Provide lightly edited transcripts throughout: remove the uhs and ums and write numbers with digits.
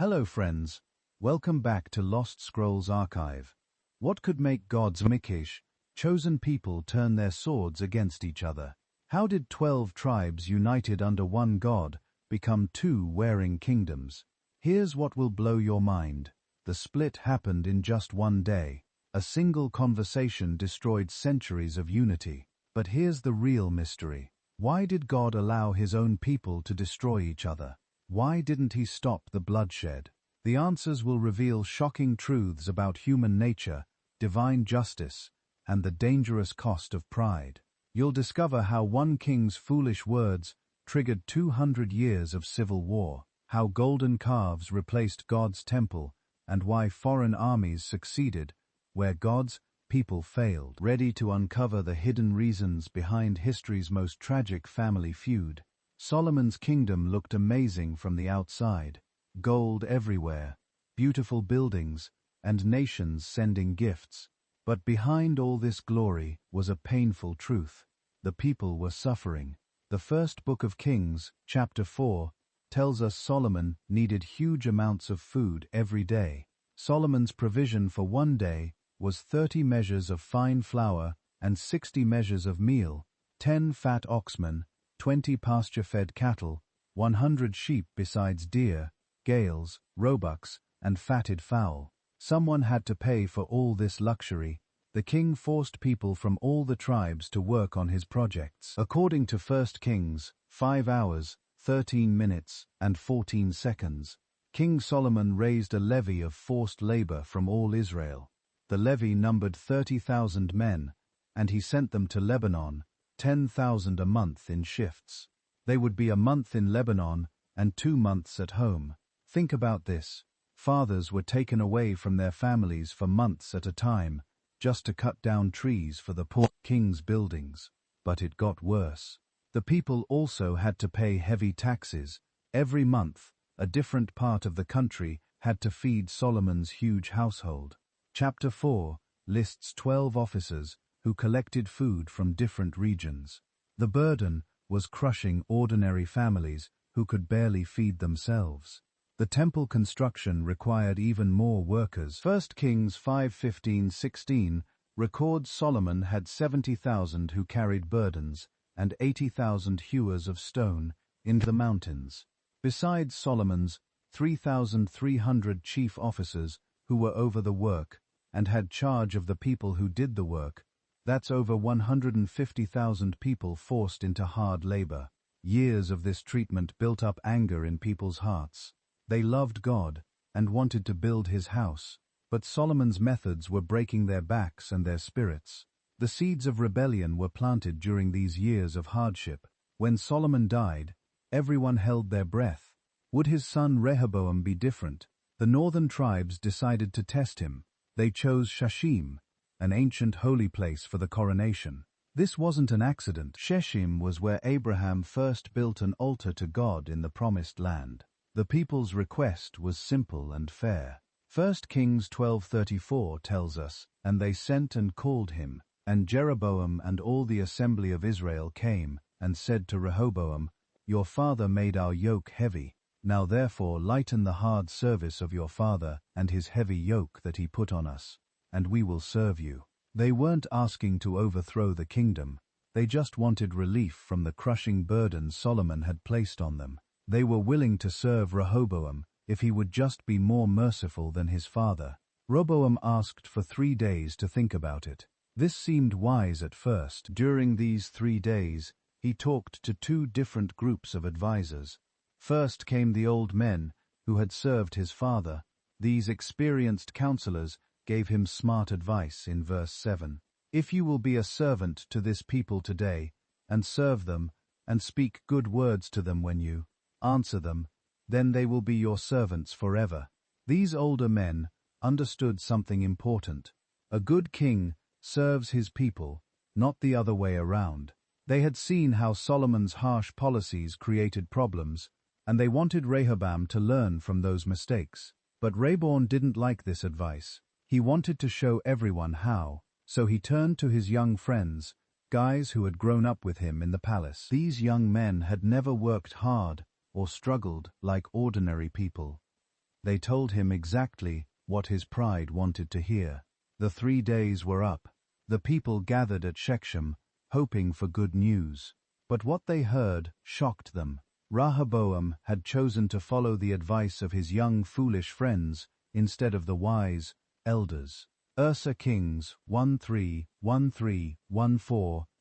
Hello friends, welcome back to Lost Scrolls Archive. What could make God's Mikish, chosen people turn their swords against each other? How did 12 tribes united under one God become two warring kingdoms? Here's what will blow your mind. The split happened in just one day. A single conversation destroyed centuries of unity. But here's the real mystery. Why did God allow his own people to destroy each other? Why didn't he stop the bloodshed? The answers will reveal shocking truths about human nature, divine justice, and the dangerous cost of pride. You'll discover how one king's foolish words triggered 200 years of civil war, how golden calves replaced God's temple, and why foreign armies succeeded where God's people failed. Ready to uncover the hidden reasons behind history's most tragic family feud? Solomon's kingdom looked amazing from the outside. Gold everywhere, beautiful buildings, and nations sending gifts. But behind all this glory was a painful truth. The people were suffering. The first book of Kings, chapter 4, tells us Solomon needed huge amounts of food every day. Solomon's provision for one day was 30 measures of fine flour and 60 measures of meal, 10 fat oxmen, 20 pasture-fed cattle, 100 sheep besides deer, gales, roebucks, and fatted fowl. Someone had to pay for all this luxury. The king forced people from all the tribes to work on his projects. According to 1 Kings, 5 hours, 13 minutes, and 14 seconds, King Solomon raised a levy of forced labor from all Israel. The levy numbered 30,000 men, and he sent them to Lebanon, 10,000 a month in shifts. They would be a month in Lebanon and 2 months at home. Think about this. Fathers were taken away from their families for months at a time, just to cut down trees for the poor king's buildings. But it got worse. The people also had to pay heavy taxes. Every month, a different part of the country had to feed Solomon's huge household. Chapter 4 lists 12 officers who collected food from different regions. The burden was crushing ordinary families who could barely feed themselves. The temple construction required even more workers. 1 Kings 5:15-16 records Solomon had 70,000 who carried burdens and 80,000 hewers of stone in the mountains. Besides Solomon's 3,300 chief officers who were over the work and had charge of the people who did the work, that's over 150,000 people forced into hard labor. Years of this treatment built up anger in people's hearts. They loved God and wanted to build his house, but Solomon's methods were breaking their backs and their spirits. The seeds of rebellion were planted during these years of hardship. When Solomon died, everyone held their breath. Would his son Rehoboam be different? The northern tribes decided to test him. They chose Shechem, an ancient holy place for the coronation. This wasn't an accident. Shechem was where Abraham first built an altar to God in the Promised Land. The people's request was simple and fair. 1 Kings 12:34 tells us, "And they sent and called him, and Jeroboam and all the assembly of Israel came, and said to Rehoboam, Your father made our yoke heavy. Now therefore lighten the hard service of your father and his heavy yoke that he put on us, and we will serve you." They weren't asking to overthrow the kingdom. They just wanted relief from the crushing burden Solomon had placed on them. They were willing to serve Rehoboam if he would just be more merciful than his father. Rehoboam asked for 3 days to think about it. This seemed wise at first. During these 3 days, he talked to 2 different groups of advisors. First came the old men who had served his father. These experienced counselors gave him smart advice in verse 7. "If you will be a servant to this people today, and serve them, and speak good words to them when you answer them, then they will be your servants forever." These older men understood something important. A good king serves his people, not the other way around. They had seen how Solomon's harsh policies created problems, and they wanted Rehoboam to learn from those mistakes. But Rehoboam didn't like this advice. He wanted to show everyone how, so he turned to his young friends, guys who had grown up with him in the palace. These young men had never worked hard or struggled like ordinary people. They told him exactly what his pride wanted to hear. The 3 days were up. The people gathered at Shechem, hoping for good news. But what they heard shocked them. Rehoboam had chosen to follow the advice of his young foolish friends instead of the wise elders. Kings 1:3,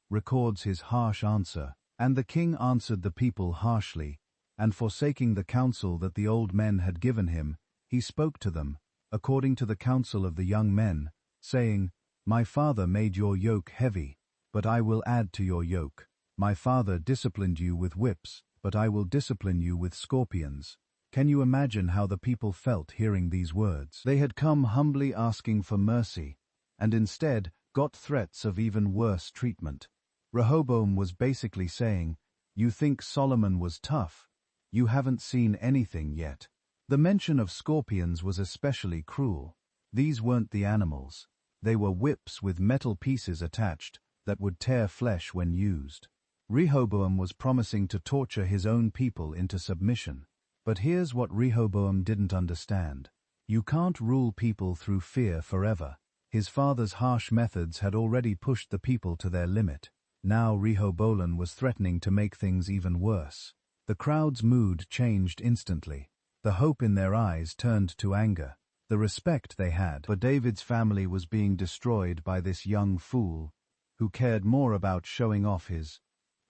records his harsh answer. And the king answered the people harshly, and forsaking the counsel that the old men had given him, he spoke to them, according to the counsel of the young men, saying, My father made your yoke heavy, but I will add to your yoke. My father disciplined you with whips, but I will discipline you with scorpions. Can you imagine how the people felt hearing these words? They had come humbly asking for mercy, and instead got threats of even worse treatment. Rehoboam was basically saying, You think Solomon was tough? You haven't seen anything yet. The mention of scorpions was especially cruel. These weren't the animals. They were whips with metal pieces attached that would tear flesh when used. Rehoboam was promising to torture his own people into submission. But here's what Rehoboam didn't understand. You can't rule people through fear forever. His father's harsh methods had already pushed the people to their limit. Now Rehoboam was threatening to make things even worse. The crowd's mood changed instantly. The hope in their eyes turned to anger. The respect they had for David's family was being destroyed by this young fool, who cared more about showing off his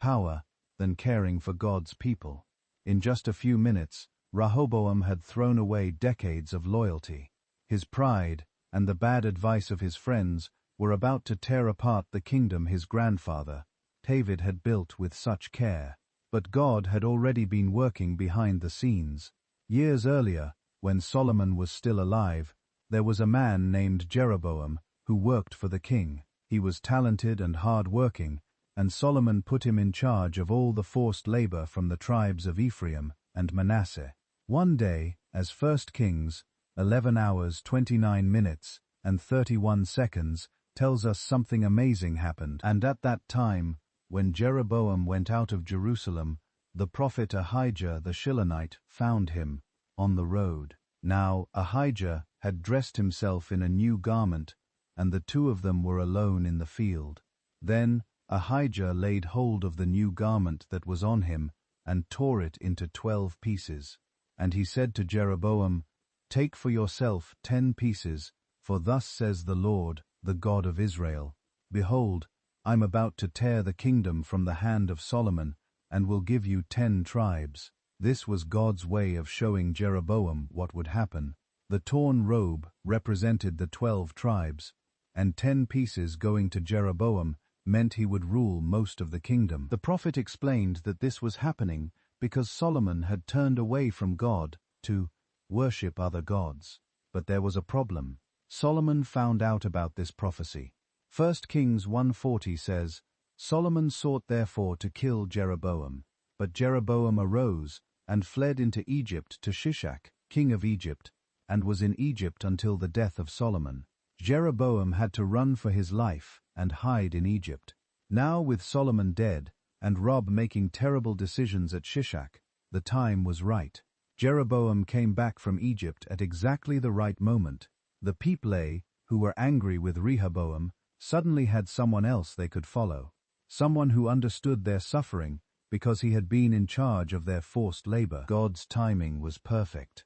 power than caring for God's people. In just a few minutes, Rehoboam had thrown away decades of loyalty. His pride and the bad advice of his friends were about to tear apart the kingdom his grandfather, David, had built with such care. But God had already been working behind the scenes. Years earlier, when Solomon was still alive, there was a man named Jeroboam who worked for the king. He was talented and hard-working, and Solomon put him in charge of all the forced labor from the tribes of Ephraim and Manasseh. One day, as 1 Kings 11 hours 29 minutes and 31 seconds tells us something amazing happened. And at that time, when Jeroboam went out of Jerusalem, the prophet Ahijah the Shilonite found him on the road. Now Ahijah had dressed himself in a new garment, and the two of them were alone in the field. Then Ahijah laid hold of the new garment that was on him, and tore it into 12 pieces. And he said to Jeroboam, Take for yourself 10 pieces, for thus says the Lord, the God of Israel, Behold, I'm about to tear the kingdom from the hand of Solomon, and will give you 10 tribes. This was God's way of showing Jeroboam what would happen. The torn robe represented the 12 tribes, and 10 pieces going to Jeroboam meant he would rule most of the kingdom. The prophet explained that this was happening because Solomon had turned away from God to worship other gods. But there was a problem. Solomon found out about this prophecy. 1 Kings 1:40 says, Solomon sought therefore to kill Jeroboam. But Jeroboam arose and fled into Egypt to Shishak, king of Egypt, and was in Egypt until the death of Solomon. Jeroboam had to run for his life and hide in Egypt. Now with Solomon dead, and Rob making terrible decisions at Shishak, the time was right. Jeroboam came back from Egypt at exactly the right moment. The people, who were angry with Rehoboam, suddenly had someone else they could follow. Someone who understood their suffering because he had been in charge of their forced labor. God's timing was perfect.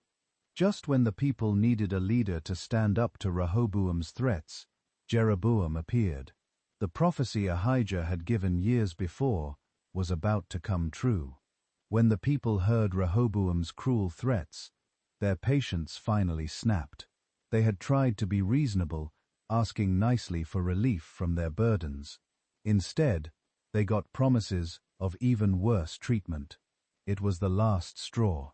Just when the people needed a leader to stand up to Rehoboam's threats, Jeroboam appeared. The prophecy Ahijah had given years before was about to come true. When the people heard Rehoboam's cruel threats, their patience finally snapped. They had tried to be reasonable, asking nicely for relief from their burdens. Instead, they got promises of even worse treatment. It was the last straw.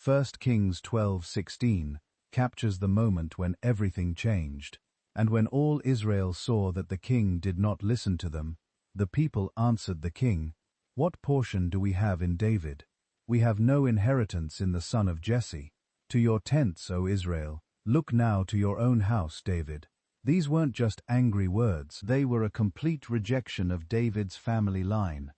1 Kings 12:16 captures the moment when everything changed. And when all Israel saw that the king did not listen to them, the people answered the king, What portion do we have in David? We have no inheritance in the son of Jesse. To your tents, O Israel, look now to your own house, David. These weren't just angry words, they were a complete rejection of David's family line.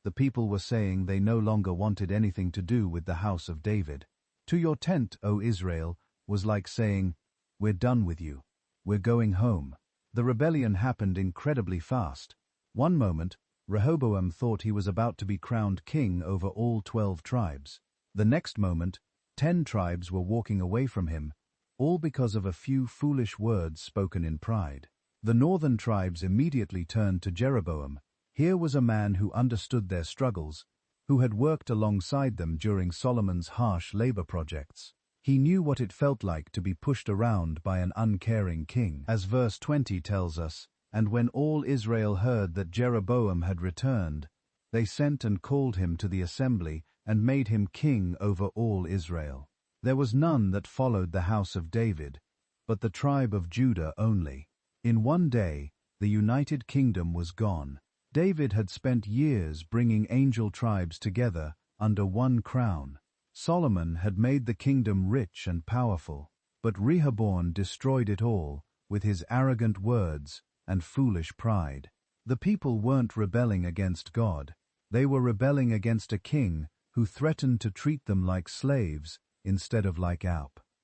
The people were saying they no longer wanted anything to do with the house of David. To your tent, O Israel, was like saying, "We're done with you. We're going home." The rebellion happened incredibly fast. One moment, Rehoboam thought he was about to be crowned king over all 12 tribes. The next moment, 10 tribes were walking away from him, all because of a few foolish words spoken in pride. The northern tribes immediately turned to Jeroboam. Here was a man who understood their struggles, who had worked alongside them during Solomon's harsh labor projects. He knew what it felt like to be pushed around by an uncaring king. As verse 20 tells us, "And when all Israel heard that Jeroboam had returned, they sent and called him to the assembly and made him king over all Israel. There was none that followed the house of David, but the tribe of Judah only." In one day, the united kingdom was gone. David had spent years bringing angel tribes together under one crown. Solomon had made the kingdom rich and powerful, but Rehoboam destroyed it all with his arrogant words and foolish pride. The people weren't rebelling against God. They were rebelling against a king who threatened to treat them like slaves instead of like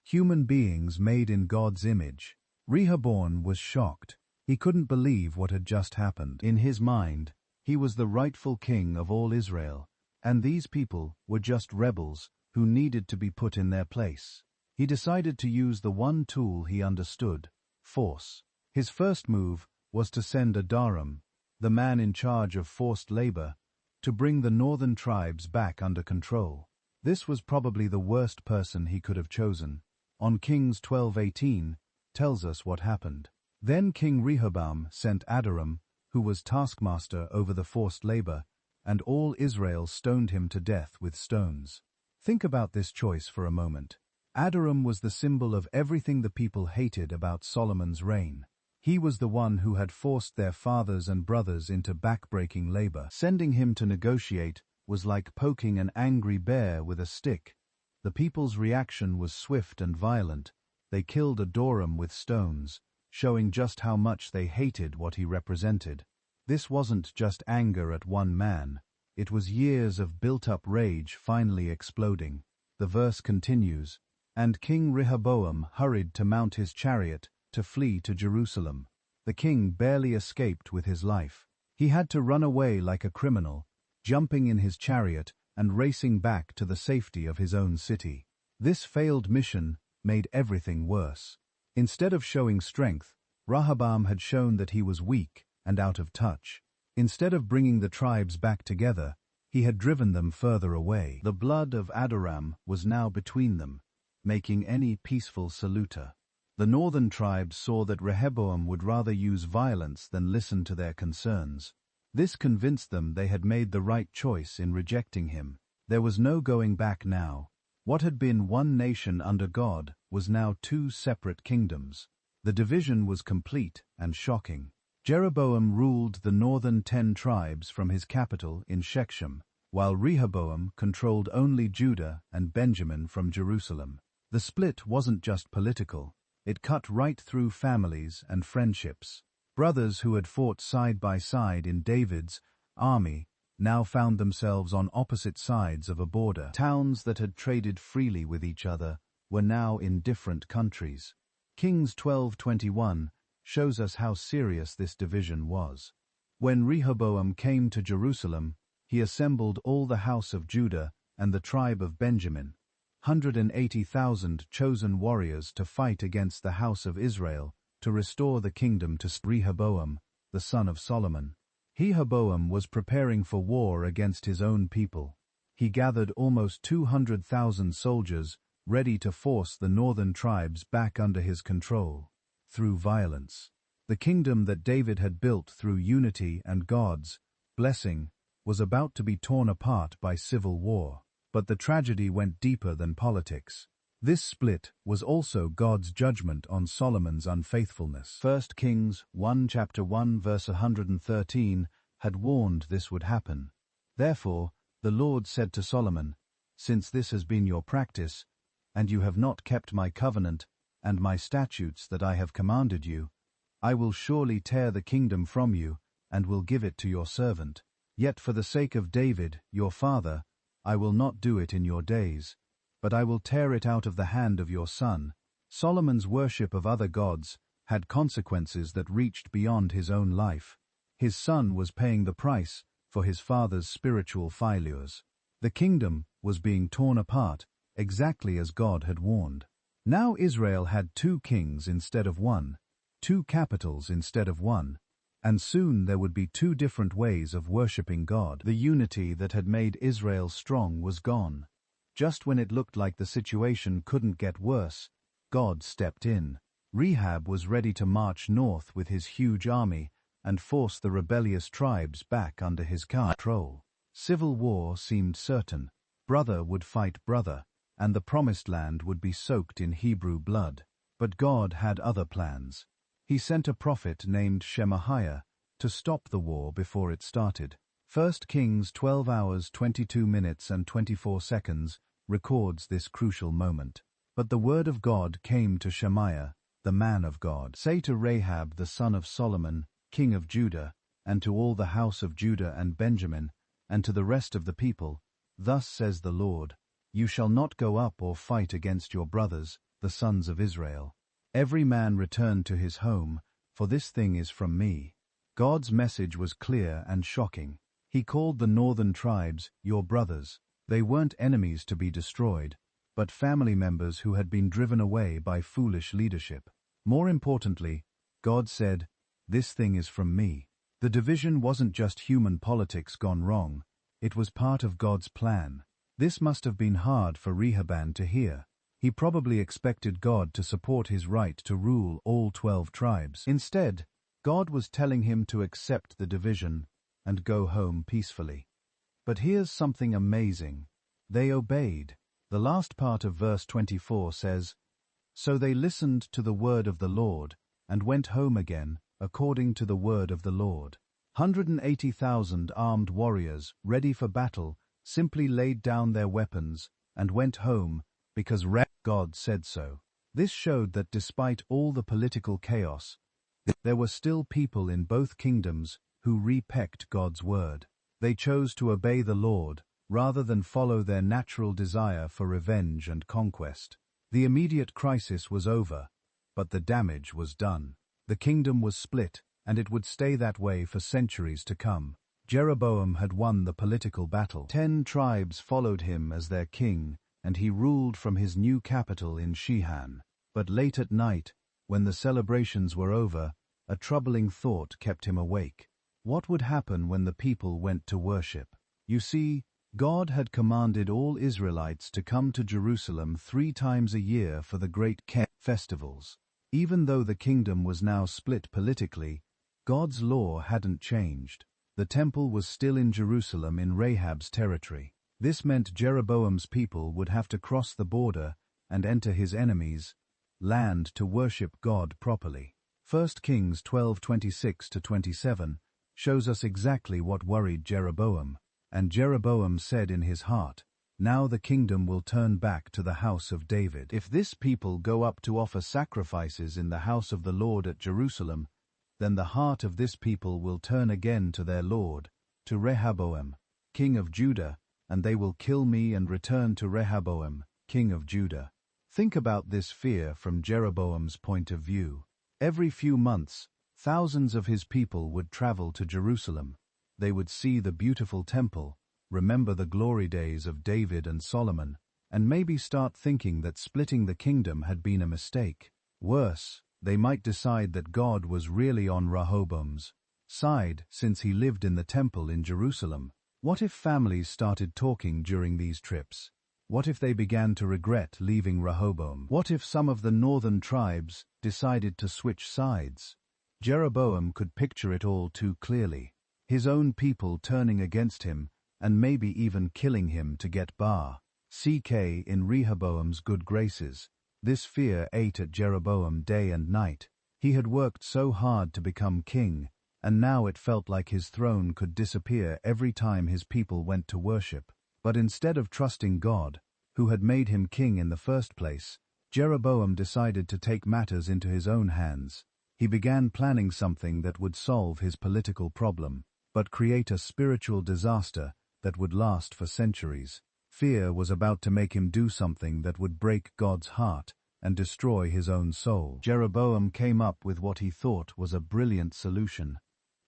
human beings made in God's image. Rehoboam was shocked. He couldn't believe what had just happened. In his mind, he was the rightful king of all Israel, and these people were just rebels who needed to be put in their place. He decided to use the one tool he understood: force. His first move was to send Adaram, the man in charge of forced labor, to bring the northern tribes back under control. This was probably the worst person he could have chosen. On Kings 12:18 tells us what happened. Then King Rehoboam sent Adaram, who was taskmaster over the forced labor, and all Israel stoned him to death with stones. Think about this choice for a moment. Adaram was the symbol of everything the people hated about Solomon's reign. He was the one who had forced their fathers and brothers into backbreaking labor. Sending him to negotiate was like poking an angry bear with a stick. The people's reaction was swift and violent. They killed Adaram with stones, showing just how much they hated what he represented. This wasn't just anger at one man. It was years of built-up rage finally exploding. The verse continues, "And King Rehoboam hurried to mount his chariot to flee to Jerusalem. The king barely escaped with his life. He had to run away like a criminal, jumping in his chariot and racing back to the safety of his own city. This failed mission made everything worse. Instead of showing strength, Rehoboam had shown that he was weak and out of touch. Instead of bringing the tribes back together, he had driven them further away. The blood of Adaram was now between them, making any peaceful saluter. The northern tribes saw that Rehoboam would rather use violence than listen to their concerns. This convinced them they had made the right choice in rejecting him. There was no going back now. What had been one nation under God was now 2 separate kingdoms. The division was complete and shocking. Jeroboam ruled the northern 10 tribes from his capital in Shechem, while Rehoboam controlled only Judah and Benjamin from Jerusalem. The split wasn't just political. It cut right through families and friendships. Brothers who had fought side by side in David's army now found themselves on opposite sides of a border. Towns that had traded freely with each other were now in different countries. Kings 12:21 shows us how serious this division was. When Rehoboam came to Jerusalem, he assembled all the house of Judah and the tribe of Benjamin, 180,000 chosen warriors to fight against the house of Israel to restore the kingdom to Rehoboam, the son of Solomon. Rehoboam was preparing for war against his own people. He gathered almost 200,000 soldiers ready to force the northern tribes back under his control, through violence. The kingdom that David had built through unity and God's blessing was about to be torn apart by civil war. But the tragedy went deeper than politics. This split was also God's judgment on Solomon's unfaithfulness. 1 Kings 1 chapter 1 verse 113 had warned this would happen. Therefore, the Lord said to Solomon, "Since this has been your practice, and you have not kept my covenant and my statutes that I have commanded you, I will surely tear the kingdom from you and will give it to your servant. Yet for the sake of David, your father, I will not do it in your days, but I will tear it out of the hand of your son, Solomon's worship of other gods had consequences that reached beyond his own life. His son was paying the price for his father's spiritual failures. The kingdom was being torn apart, exactly as God had warned. Now Israel had 2 kings instead of 1, 2 capitals instead of 1, and soon there would be 2 different ways of worshipping God. The unity that had made Israel strong was gone. Just when it looked like the situation couldn't get worse, God stepped in. Rahab was ready to march north with his huge army and force the rebellious tribes back under his control. Civil war seemed certain. Brother would fight brother, and the promised land would be soaked in Hebrew blood. But God had other plans. He sent a prophet named Shemaiah to stop the war before it started. 1 Kings 12 hours 22 minutes and 24 seconds records this crucial moment. But the word of God came to Shemaiah, the man of God. Say to Rahab the son of Solomon, king of Judah, and to all the house of Judah and Benjamin, and to the rest of the people, thus says the Lord, you shall not go up or fight against your brothers, the sons of Israel. Every man return to his home, for this thing is from me. God's message was clear and shocking. He called the northern tribes your brothers. They weren't enemies to be destroyed, but family members who had been driven away by foolish leadership. More importantly, God said, this thing is from me. The division wasn't just human politics gone wrong, it was part of God's plan. This must have been hard for Rehoboam to hear. He probably expected God to support his right to rule all 12 tribes. Instead, God was telling him to accept the division and go home peacefully. But here's something amazing. They obeyed. The last part of verse 24 says, so they listened to the word of the Lord and went home again according to the word of the Lord. 180,000 armed warriors ready for battle simply laid down their weapons and went home because God said so. This showed that despite all the political chaos, there were still people in both kingdoms who respected God's word. They chose to obey the Lord rather than follow their natural desire for revenge and conquest. The immediate crisis was over, but the damage was done. The kingdom was split, and it would stay that way for centuries to come. Jeroboam had won the political battle. 10 tribes followed him as their king, and he ruled from his new capital in Shehan. But late at night, when the celebrations were over, a troubling thought kept him awake. What would happen when the people went to worship? You see, God had commanded all Israelites to come to Jerusalem 3 times a year for the great festivals. Even though the kingdom was now split politically, God's law hadn't changed. The temple was still in Jerusalem in Rahab's territory. This meant Jeroboam's people would have to cross the border and enter his enemies' land to worship God properly. 1 Kings 12:26-27 shows us exactly what worried Jeroboam. And Jeroboam said in his heart, now the kingdom will turn back to the house of David. If this people go up to offer sacrifices in the house of the Lord at Jerusalem, then the heart of this people will turn again to their Lord, to Rehoboam, king of Judah, and they will kill me and return to Rehoboam, king of Judah. Think about this fear from Jeroboam's point of view. Every few months, thousands of his people would travel to Jerusalem. They would see the beautiful temple, remember the glory days of David and Solomon, and maybe start thinking that splitting the kingdom had been a mistake. Worse, they might decide that God was really on Rehoboam's side since he lived in the temple in Jerusalem. What if families started talking during these trips? What if they began to regret leaving Rehoboam? What if some of the northern tribes decided to switch sides? Jeroboam could picture it all too clearly. His own people turning against him and maybe even killing him to get CK in Rehoboam's good graces. This fear ate at Jeroboam day and night. He had worked so hard to become king, and now it felt like his throne could disappear every time his people went to worship. But instead of trusting God, who had made him king in the first place, Jeroboam decided to take matters into his own hands. He began planning something that would solve his political problem, but create a spiritual disaster that would last for centuries. Fear was about to make him do something that would break God's heart and destroy his own soul. Jeroboam came up with what he thought was a brilliant solution.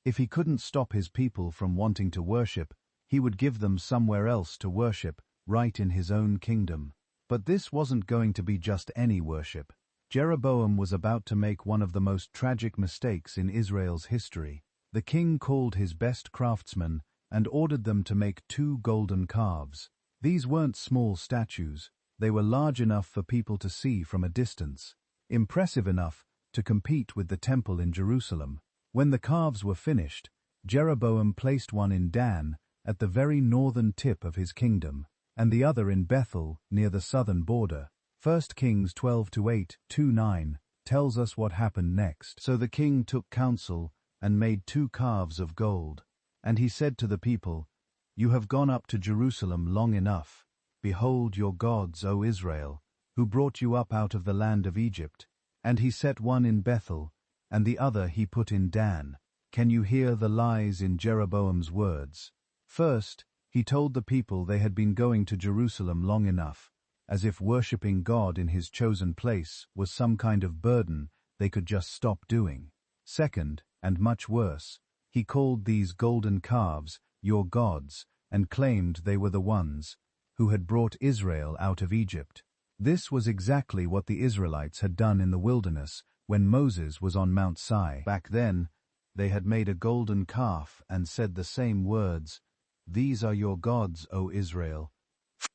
If he couldn't stop his people from wanting to worship, he would give them somewhere else to worship, right in his own kingdom. But this wasn't going to be just any worship. Jeroboam was about to make one of the most tragic mistakes in Israel's history. The king called his best craftsmen and ordered them to make 2 golden calves. These weren't small statues. They were large enough for people to see from a distance, impressive enough to compete with the temple in Jerusalem. When the calves were finished, Jeroboam placed one in Dan, at the very northern tip of his kingdom, and the other in Bethel, near the southern border. 1 Kings 12:8-9 tells us what happened next. So the king took counsel and made 2 calves of gold. And he said to the people, "You have gone up to Jerusalem long enough. Behold your gods, O Israel, who brought you up out of the land of Egypt." And he set one in Bethel, and the other he put in Dan. Can you hear the lies in Jeroboam's words? First, he told the people they had been going to Jerusalem long enough, as if worshipping God in his chosen place was some kind of burden they could just stop doing. Second, and much worse, he called these golden calves your gods and claimed they were the ones who had brought Israel out of Egypt. This was exactly what the Israelites had done in the wilderness when Moses was on Mount Sinai. Back then, they had made a golden calf and said the same words, "These are your gods, O Israel,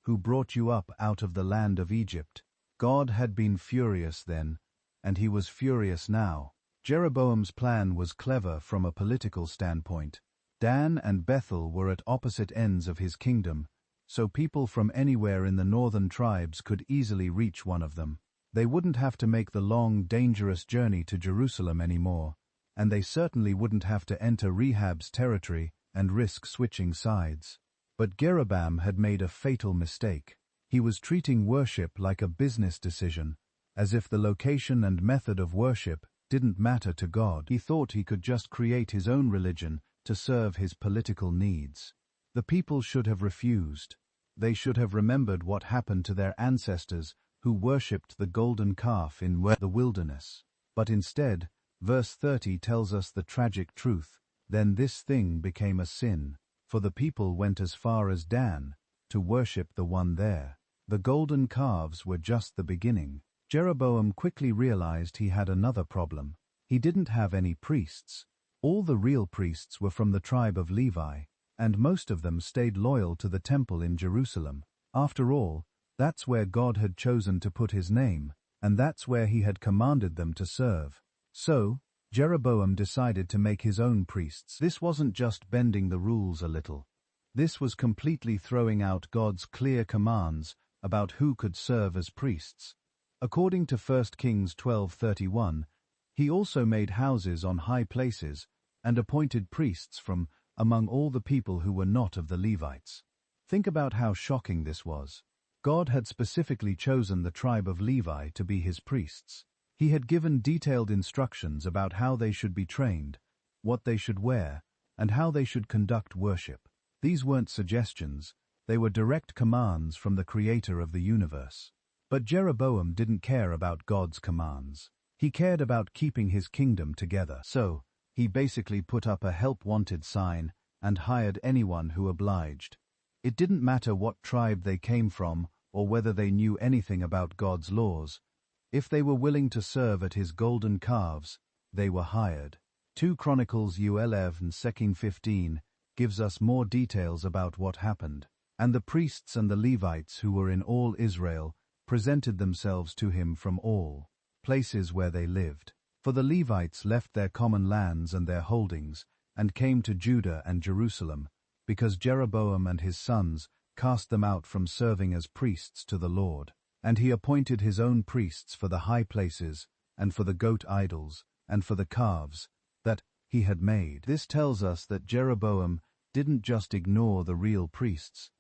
who brought you up out of the land of Egypt." God had been furious then, and he was furious now. Jeroboam's plan was clever from a political standpoint. Dan and Bethel were at opposite ends of his kingdom, so people from anywhere in the northern tribes could easily reach one of them. They wouldn't have to make the long, dangerous journey to Jerusalem anymore, and they certainly wouldn't have to enter Rahab's territory and risk switching sides. But Jeroboam had made a fatal mistake. He was treating worship like a business decision, as if the location and method of worship didn't matter to God. He thought he could just create his own religion to serve his political needs. The people should have refused. They should have remembered what happened to their ancestors who worshipped the golden calf in the wilderness. But instead, verse 30 tells us the tragic truth. Then this thing became a sin, for the people went as far as Dan to worship the one there. The golden calves were just the beginning. Jeroboam quickly realized he had another problem. He didn't have any priests. All the real priests were from the tribe of Levi, and most of them stayed loyal to the temple in Jerusalem. After all, that's where God had chosen to put his name, and that's where he had commanded them to serve. So, Jeroboam decided to make his own priests. This wasn't just bending the rules a little. This was completely throwing out God's clear commands about who could serve as priests. According to 1 Kings 12:31, he also made houses on high places and appointed priests from among all the people who were not of the Levites. Think about how shocking this was. God had specifically chosen the tribe of Levi to be his priests. He had given detailed instructions about how they should be trained, what they should wear, and how they should conduct worship. These weren't suggestions, they were direct commands from the Creator of the universe. But Jeroboam didn't care about God's commands. He cared about keeping his kingdom together. So, he basically put up a help-wanted sign and hired anyone who obliged. It didn't matter what tribe they came from or whether they knew anything about God's laws. If they were willing to serve at his golden calves, they were hired. 2 Chronicles 11:15 gives us more details about what happened. And the priests and the Levites who were in all Israel presented themselves to him from all places where they lived. For the Levites left their common lands and their holdings, and came to Judah and Jerusalem, because Jeroboam and his sons cast them out from serving as priests to the Lord. And he appointed his own priests for the high places, and for the goat idols, and for the calves that he had made. This tells us that Jeroboam didn't just ignore the real priests.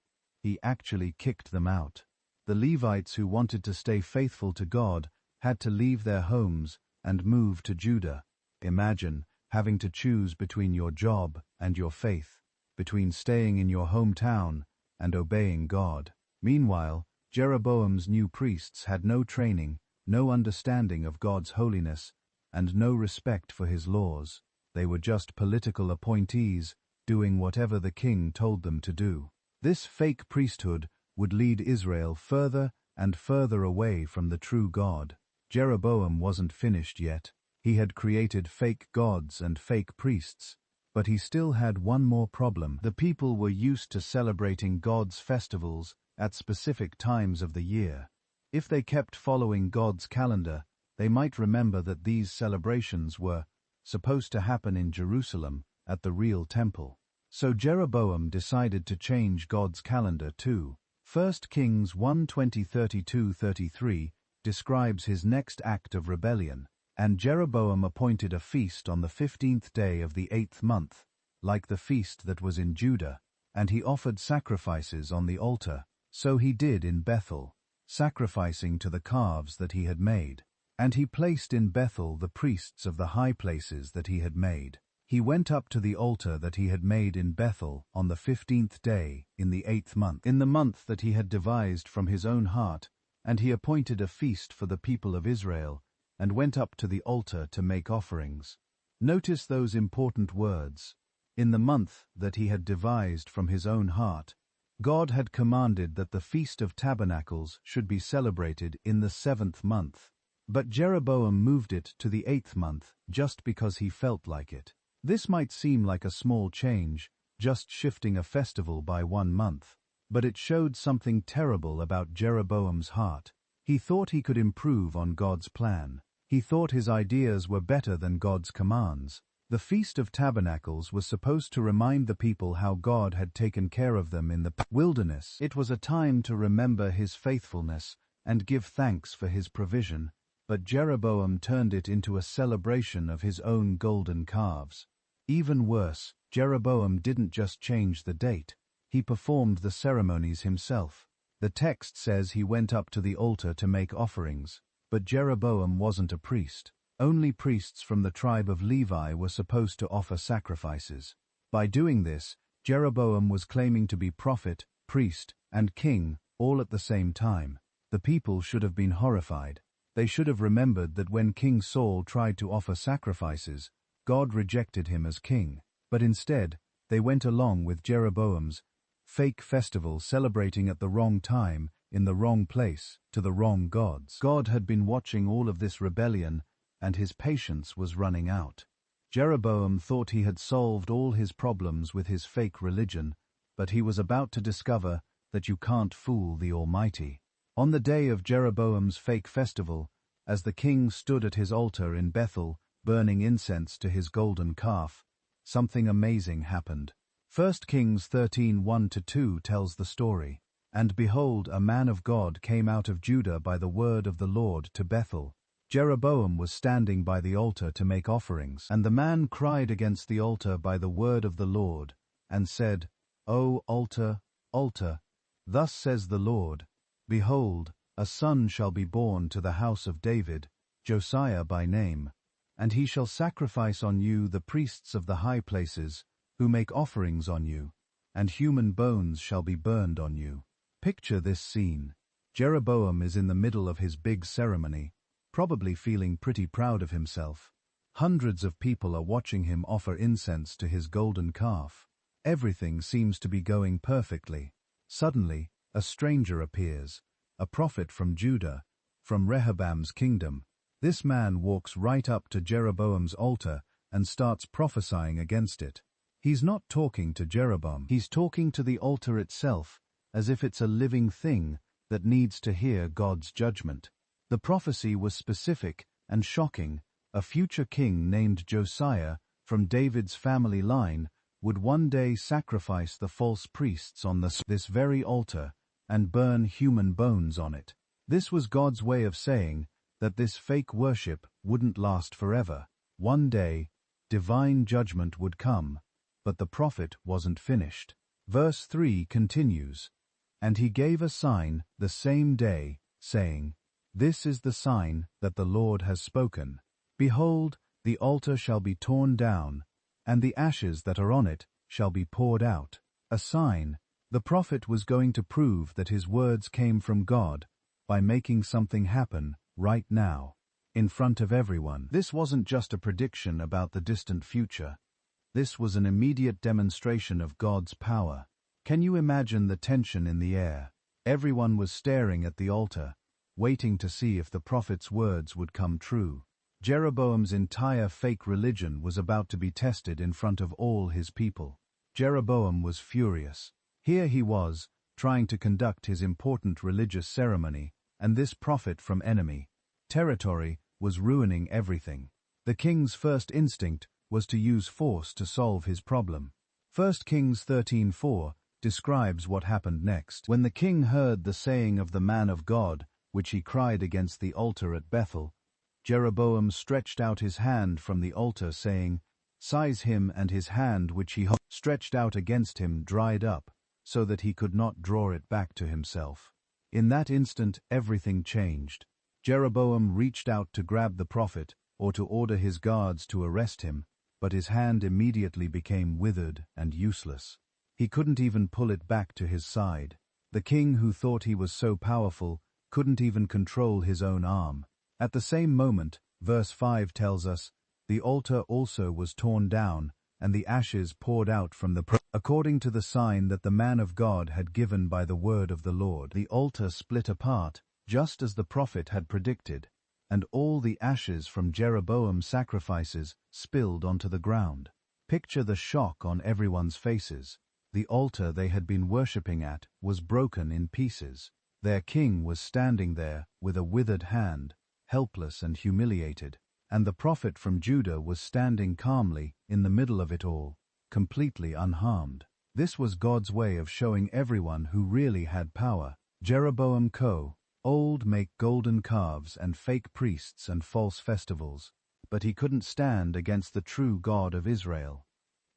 He actually kicked them out. The Levites who wanted to stay faithful to God had to leave their homes and move to Judah. Imagine having to choose between your job and your faith, between staying in your hometown and obeying God. Meanwhile, Jeroboam's new priests had no training no understanding of God's holiness, and no respect for his laws. They were just political appointees, doing whatever the king told them to do. This fake priesthood would lead Israel further and further away from the true God. Jeroboam wasn't finished yet. He had created fake gods and fake priests, but he still had one more problem. The people were used to celebrating God's festivals at specific times of the year. If they kept following God's calendar, they might remember that these celebrations were supposed to happen in Jerusalem at the real temple. So Jeroboam decided to change God's calendar too. 1 Kings 1:20-32-33 describes his next act of rebellion. And Jeroboam appointed a feast on the 15th day of the 8th month, like the feast that was in Judah, and he offered sacrifices on the altar. So he did in Bethel, sacrificing to the calves that he had made. And he placed in Bethel the priests of the high places that he had made. He went up to the altar that he had made in Bethel on the 15th day in the 8th month, in the month that he had devised from his own heart, and he appointed a feast for the people of Israel, and went up to the altar to make offerings. Notice those important words. In the month that he had devised from his own heart. God had commanded that the Feast of Tabernacles should be celebrated in the 7th month. But Jeroboam moved it to the 8th month just because he felt like it. This might seem like a small change, just shifting a festival by 1 month, but it showed something terrible about Jeroboam's heart. He thought he could improve on God's plan. He thought his ideas were better than God's commands. The Feast of Tabernacles was supposed to remind the people how God had taken care of them in the wilderness. It was a time to remember his faithfulness and give thanks for his provision, but Jeroboam turned it into a celebration of his own golden calves. Even worse, Jeroboam didn't just change the date, he performed the ceremonies himself. The text says he went up to the altar to make offerings, but Jeroboam wasn't a priest. Only priests from the tribe of Levi were supposed to offer sacrifices. By doing this, Jeroboam was claiming to be prophet, priest, and king, all at the same time. The people should have been horrified. They should have remembered that when King Saul tried to offer sacrifices, God rejected him as king. But instead, they went along with Jeroboam's fake festival, celebrating at the wrong time, in the wrong place, to the wrong gods. God had been watching all of this rebellion, and his patience was running out. Jeroboam thought he had solved all his problems with his fake religion, but he was about to discover that you can't fool the Almighty. On the day of Jeroboam's fake festival, as the king stood at his altar in Bethel, burning incense to his golden calf, something amazing happened. 1 Kings 13:1-2 tells the story. And behold, a man of God came out of Judah by the word of the Lord to Bethel. Jeroboam was standing by the altar to make offerings, and the man cried against the altar by the word of the Lord, and said, O altar, altar, thus says the Lord, behold, a son shall be born to the house of David, Josiah by name, and he shall sacrifice on you the priests of the high places, who make offerings on you, and human bones shall be burned on you. Picture this scene. Jeroboam is in the middle of his big ceremony, probably feeling pretty proud of himself. Hundreds of people are watching him offer incense to his golden calf. Everything seems to be going perfectly. Suddenly, a stranger appears, a prophet from Judah, from Rehoboam's kingdom. This man walks right up to Jeroboam's altar and starts prophesying against it. He's not talking to Jeroboam, he's talking to the altar itself, as if it's a living thing that needs to hear God's judgment. The prophecy was specific and shocking. A future king named Josiah, from David's family line, would one day sacrifice the false priests on this very altar and burn human bones on it. This was God's way of saying that this fake worship wouldn't last forever. One day, divine judgment would come, but the prophet wasn't finished. Verse 3 continues, And he gave a sign the same day, saying, This is the sign that the Lord has spoken. Behold, the altar shall be torn down, and the ashes that are on it shall be poured out. A sign. The prophet was going to prove that his words came from God by making something happen right now, in front of everyone. This wasn't just a prediction about the distant future. This was an immediate demonstration of God's power. Can you imagine the tension in the air? Everyone was staring at the altar, waiting to see if the prophet's words would come true. Jeroboam's entire fake religion was about to be tested in front of all his people. Jeroboam was furious. Here he was, trying to conduct his important religious ceremony, and this prophet from enemy territory was ruining everything. The king's first instinct was to use force to solve his problem. 1 Kings 13:4 describes what happened next. When the king heard the saying of the man of God, which he cried against the altar at Bethel, Jeroboam stretched out his hand from the altar, saying, "Seize him," and his hand which he stretched out against him dried up, so that he could not draw it back to himself. In that instant everything changed. Jeroboam reached out to grab the prophet, or to order his guards to arrest him, but his hand immediately became withered and useless. He couldn't even pull it back to his side. The king, who thought he was so powerful, couldn't even control his own arm. At the same moment, verse 5 tells us, the altar also was torn down, and the ashes poured out from the according to the sign that the man of God had given by the word of the Lord. The altar split apart, just as the prophet had predicted, and all the ashes from Jeroboam's sacrifices spilled onto the ground. Picture the shock on everyone's faces. The altar they had been worshipping at was broken in pieces. Their king was standing there with a withered hand, helpless and humiliated, and the prophet from Judah was standing calmly in the middle of it all, completely unharmed. This was God's way of showing everyone who really had power. Jeroboam old make golden calves and fake priests and false festivals, but he couldn't stand against the true God of Israel.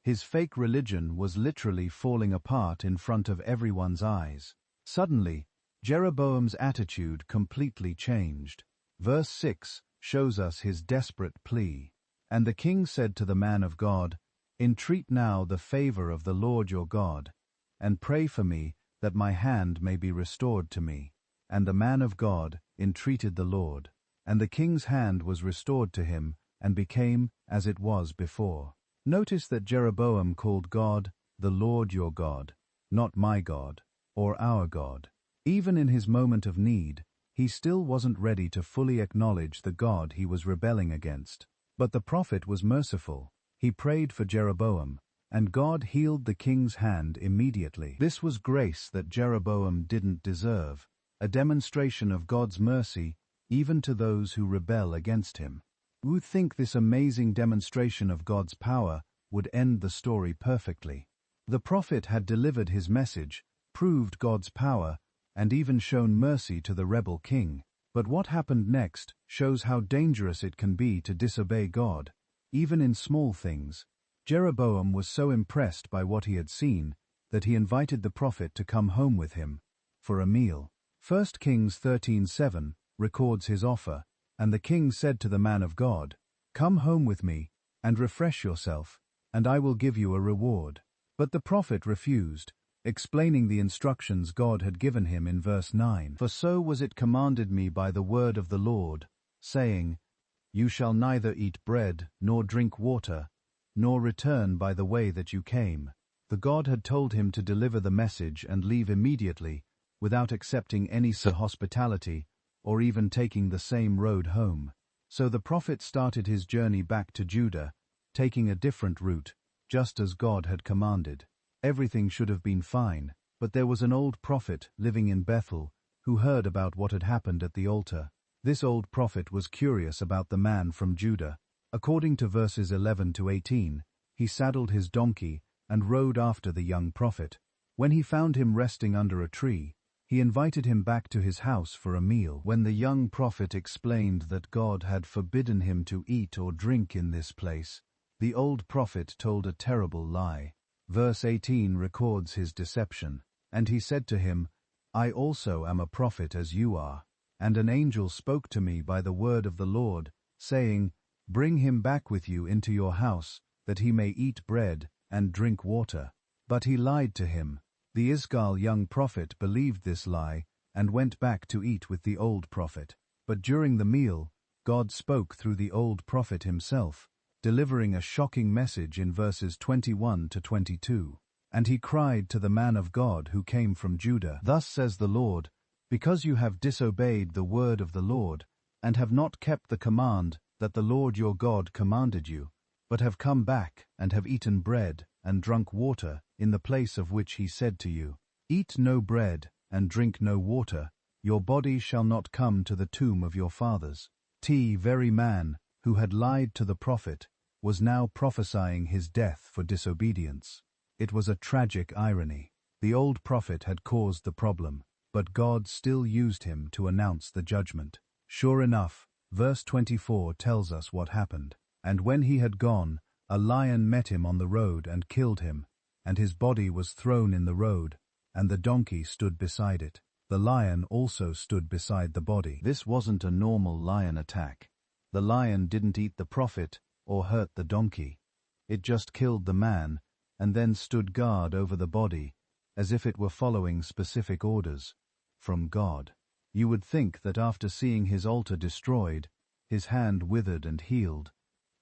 His fake religion was literally falling apart in front of everyone's eyes. Suddenly, Jeroboam's attitude completely changed. Verse 6 shows us his desperate plea. And the king said to the man of God, "Entreat now the favor of the Lord your God, and pray for me that my hand may be restored to me." And the man of God entreated the Lord, and the king's hand was restored to him and became as it was before. Notice that Jeroboam called God the Lord your God, not my God, or our God. Even in his moment of need, he still wasn't ready to fully acknowledge the God he was rebelling against. But the prophet was merciful. He prayed for Jeroboam, and God healed the king's hand immediately. This was grace that Jeroboam didn't deserve, a demonstration of God's mercy even to those who rebel against him. You would think this amazing demonstration of God's power would end the story perfectly. The prophet had delivered his message, proved God's power, and even shown mercy to the rebel king. But what happened next shows how dangerous it can be to disobey God, even in small things. Jeroboam was so impressed by what he had seen that he invited the prophet to come home with him for a meal. 1 Kings 13:7 records his offer, and the king said to the man of God, "Come home with me, and refresh yourself, and I will give you a reward." But the prophet refused, explaining the instructions God had given him in verse 9. "For so was it commanded me by the word of the Lord, saying, You shall neither eat bread nor drink water, nor return by the way that you came." The God had told him to deliver the message and leave immediately, without accepting any hospitality, or even taking the same road home. So the prophet started his journey back to Judah, taking a different route, just as God had commanded. Everything should have been fine, but there was an old prophet living in Bethel who heard about what had happened at the altar. This old prophet was curious about the man from Judah. According to verses 11 to 18, he saddled his donkey and rode after the young prophet. When he found him resting under a tree, he invited him back to his house for a meal. When the young prophet explained that God had forbidden him to eat or drink in this place, the old prophet told a terrible lie. Verse 18 records his deception. "And he said to him, I also am a prophet as you are. And an angel spoke to me by the word of the Lord, saying, Bring him back with you into your house, that he may eat bread and drink water." But he lied to him. The Exile young prophet believed this lie and went back to eat with the old prophet. But during the meal, God spoke through the old prophet himself, delivering a shocking message in verses 21 to 22. And he cried to the man of God who came from Judah, "Thus says the Lord, because you have disobeyed the word of the Lord, and have not kept the command that the Lord your God commanded you, but have come back and have eaten bread and drunk water in the place of which he said to you, Eat no bread and drink no water, your body shall not come to the tomb of your fathers." The very man who had lied to the prophet was now prophesying his death for disobedience. It was a tragic irony. The old prophet had caused the problem, but God still used him to announce the judgment. Sure enough, verse 24 tells us what happened. And when he had gone, a lion met him on the road and killed him, and his body was thrown in the road, and the donkey stood beside it. The lion also stood beside the body. This wasn't a normal lion attack. The lion didn't eat the prophet or hurt the donkey. It just killed the man and then stood guard over the body, as if it were following specific orders from God. You would think that after seeing his altar destroyed, his hand withered and healed,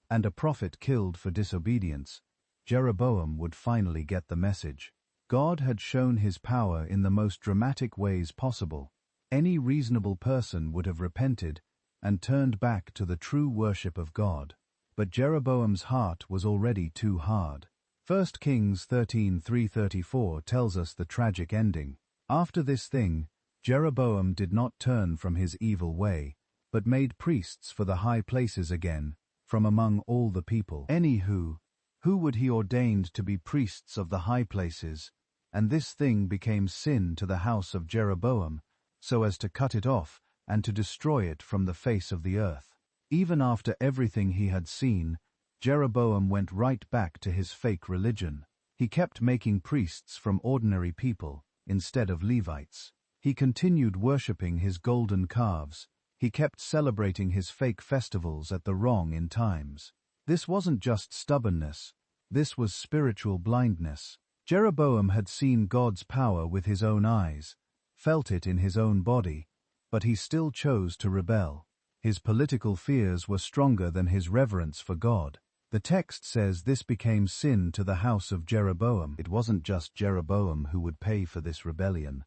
and a prophet killed for disobedience, Jeroboam would finally get the message. God had shown his power in the most dramatic ways possible. Any reasonable person would have repented and turned back to the true worship of God. But Jeroboam's heart was already too hard. 1 Kings 13:3-34 tells us the tragic ending. After this thing, Jeroboam did not turn from his evil way, but made priests for the high places again, from among all the people. Anywho, who would he ordained to be priests of the high places? And this thing became sin to the house of Jeroboam, so as to cut it off and to destroy it from the face of the earth. Even after everything he had seen, Jeroboam went right back to his fake religion. He kept making priests from ordinary people, instead of Levites. He continued worshipping his golden calves. He kept celebrating his fake festivals at the wrong times. This wasn't just stubbornness, this was spiritual blindness. Jeroboam had seen God's power with his own eyes, felt it in his own body, but he still chose to rebel. His political fears were stronger than his reverence for God. The text says this became sin to the house of Jeroboam. It wasn't just Jeroboam who would pay for this rebellion.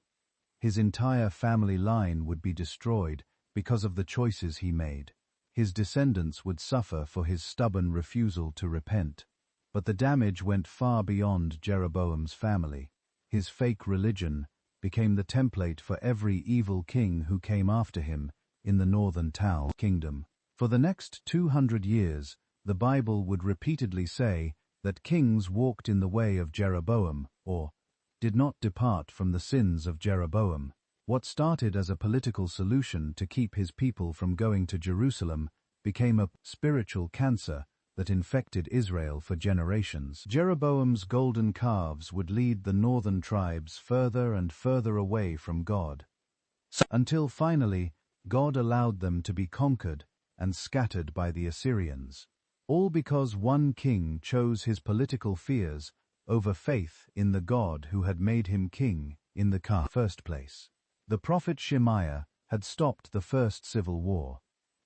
His entire family line would be destroyed because of the choices he made. His descendants would suffer for his stubborn refusal to repent. But the damage went far beyond Jeroboam's family. His fake religion became the template for every evil king who came after him in the northern kingdom. For the next 200 years, the Bible would repeatedly say that kings walked in the way of Jeroboam, or did not depart from the sins of Jeroboam. What started as a political solution to keep his people from going to Jerusalem became a spiritual cancer that infected Israel for generations. Jeroboam's golden calves would lead the northern tribes further and further away from God, until finally God allowed them to be conquered and scattered by the Assyrians. All because one king chose his political fears over faith in the God who had made him king in the first place. The prophet Shemaiah had stopped the first civil war,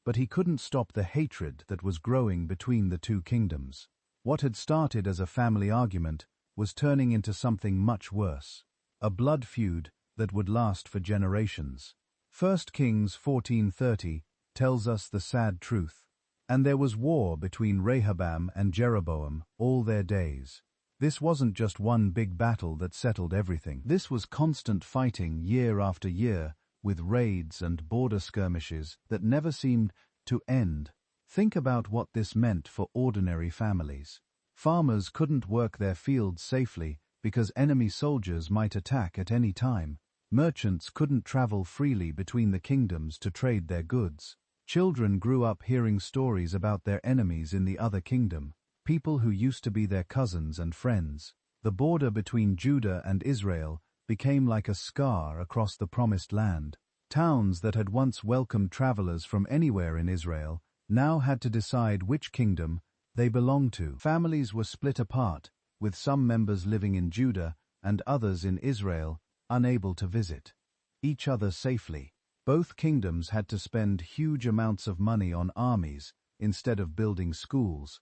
but he couldn't stop the hatred that was growing between the two kingdoms. What had started as a family argument was turning into something much worse, a blood feud that would last for generations. 1 Kings 14:30 tells us the sad truth. And there was war between Rehoboam and Jeroboam all their days. This wasn't just one big battle that settled everything. This was constant fighting year after year, with raids and border skirmishes that never seemed to end. Think about what this meant for ordinary families. Farmers couldn't work their fields safely because enemy soldiers might attack at any time. Merchants couldn't travel freely between the kingdoms to trade their goods. Children grew up hearing stories about their enemies in the other kingdom, people who used to be their cousins and friends. The border between Judah and Israel became like a scar across the promised land. Towns that had once welcomed travelers from anywhere in Israel now had to decide which kingdom they belonged to. Families were split apart, with some members living in Judah and others in Israel, unable to visit each other safely. Both kingdoms had to spend huge amounts of money on armies instead of building schools,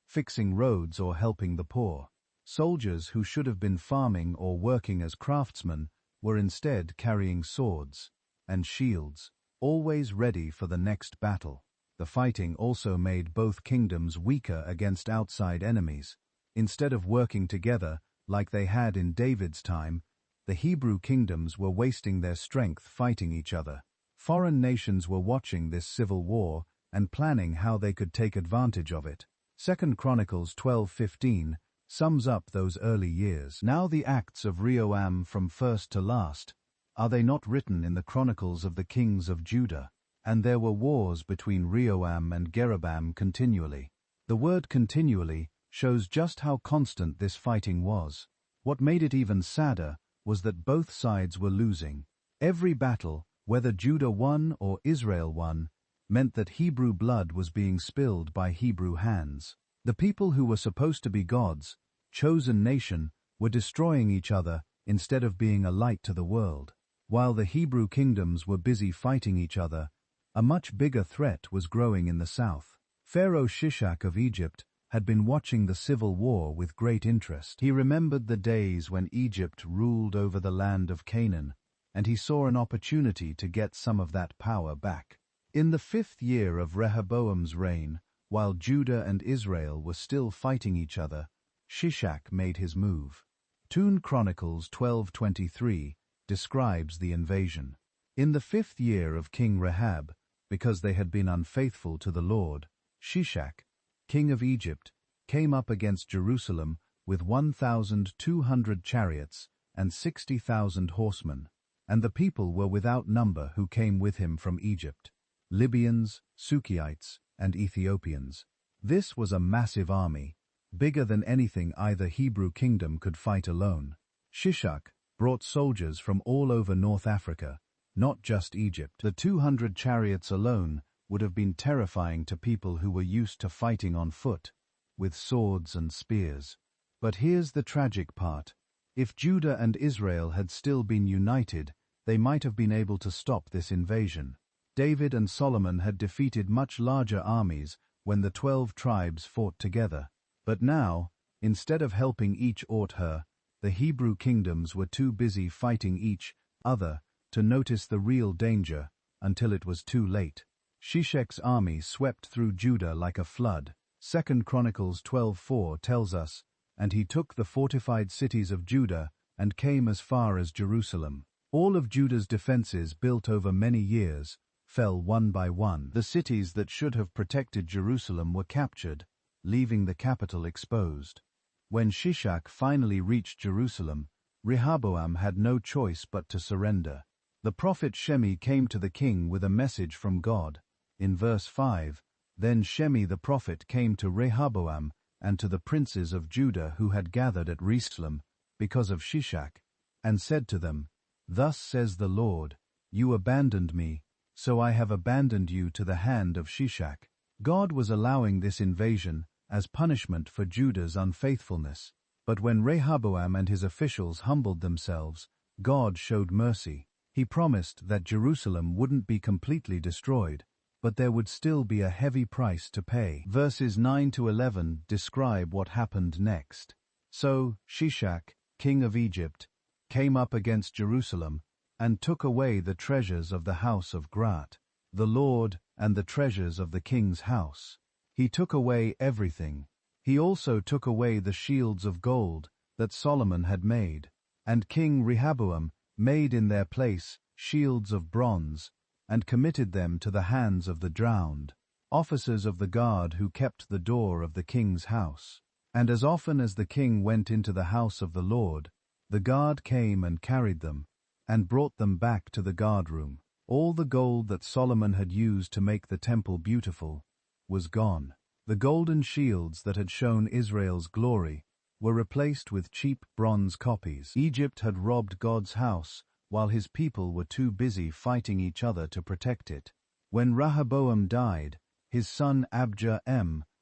fixing roads or helping the poor. Soldiers who should have been farming or working as craftsmen were instead carrying swords and shields, always ready for the next battle. The fighting also made both kingdoms weaker against outside enemies. Instead of working together like they had in David's time, the Hebrew kingdoms were wasting their strength fighting each other. Foreign nations were watching this civil war and planning how they could take advantage of it. 2 Chronicles 12:15 sums up those early years. Now the acts of Rehoboam from first to last, are they not written in the chronicles of the kings of Judah? And there were wars between Rehoboam and Jeroboam continually. The word continually shows just how constant this fighting was. What made it even sadder was that both sides were losing. Every battle, whether Judah won or Israel won, meant that Hebrew blood was being spilled by Hebrew hands. The people who were supposed to be God's chosen nation were destroying each other instead of being a light to the world. While the Hebrew kingdoms were busy fighting each other, a much bigger threat was growing in the south. Pharaoh Shishak of Egypt had been watching the civil war with great interest. He remembered the days when Egypt ruled over the land of Canaan, and he saw an opportunity to get some of that power back. In the 5th year of Rehoboam's reign, while Judah and Israel were still fighting each other, Shishak made his move. 2 Chronicles 12:23 describes the invasion. In the 5th year of King Rahab, because they had been unfaithful to the Lord, Shishak, king of Egypt, came up against Jerusalem with 1,200 chariots and 60,000 horsemen, and the people were without number who came with him from Egypt, Libyans, Sukiites, and Ethiopians. This was a massive army, bigger than anything either Hebrew kingdom could fight alone. Shishak brought soldiers from all over North Africa, not just Egypt. The 200 chariots alone would have been terrifying to people who were used to fighting on foot, with swords and spears. But here's the tragic part. If Judah and Israel had still been united, they might have been able to stop this invasion. David and Solomon had defeated much larger armies when the 12 tribes fought together. But now, instead of helping each her, the Hebrew kingdoms were too busy fighting each other to notice the real danger until it was too late. Shishak's army swept through Judah like a flood. 2 Chronicles 12:4 tells us, "And he took the fortified cities of Judah and came as far as Jerusalem." All of Judah's defenses, built over many years, fell one by one. The cities that should have protected Jerusalem were captured, leaving the capital exposed. When Shishak finally reached Jerusalem, Rehoboam had no choice but to surrender. The prophet Shemi came to the king with a message from God. In verse 5, "Then Shemi the prophet came to Rehoboam and to the princes of Judah who had gathered at Jerusalem because of Shishak, and said to them, 'Thus says the Lord, you abandoned me, so I have abandoned you to the hand of Shishak.'" God was allowing this invasion as punishment for Judah's unfaithfulness. But when Rehoboam and his officials humbled themselves, God showed mercy. He promised that Jerusalem wouldn't be completely destroyed, but there would still be a heavy price to pay. Verses 9 to 11 describe what happened next. So Shishak, king of Egypt, came up against Jerusalem and took away the treasures of the house of Grat, the Lord, and the treasures of the king's house. He took away everything. He also took away the shields of gold that Solomon had made, and King Rehoboam made in their place shields of bronze, and committed them to the hands of the drowned, officers of the guard who kept the door of the king's house. And as often as the king went into the house of the Lord, the guard came and carried them, and brought them back to the guardroom. All the gold that Solomon had used to make the temple beautiful was gone. The golden shields that had shown Israel's glory were replaced with cheap bronze copies. Egypt had robbed God's house while his people were too busy fighting each other to protect it. When Rehoboam died, his son Abijah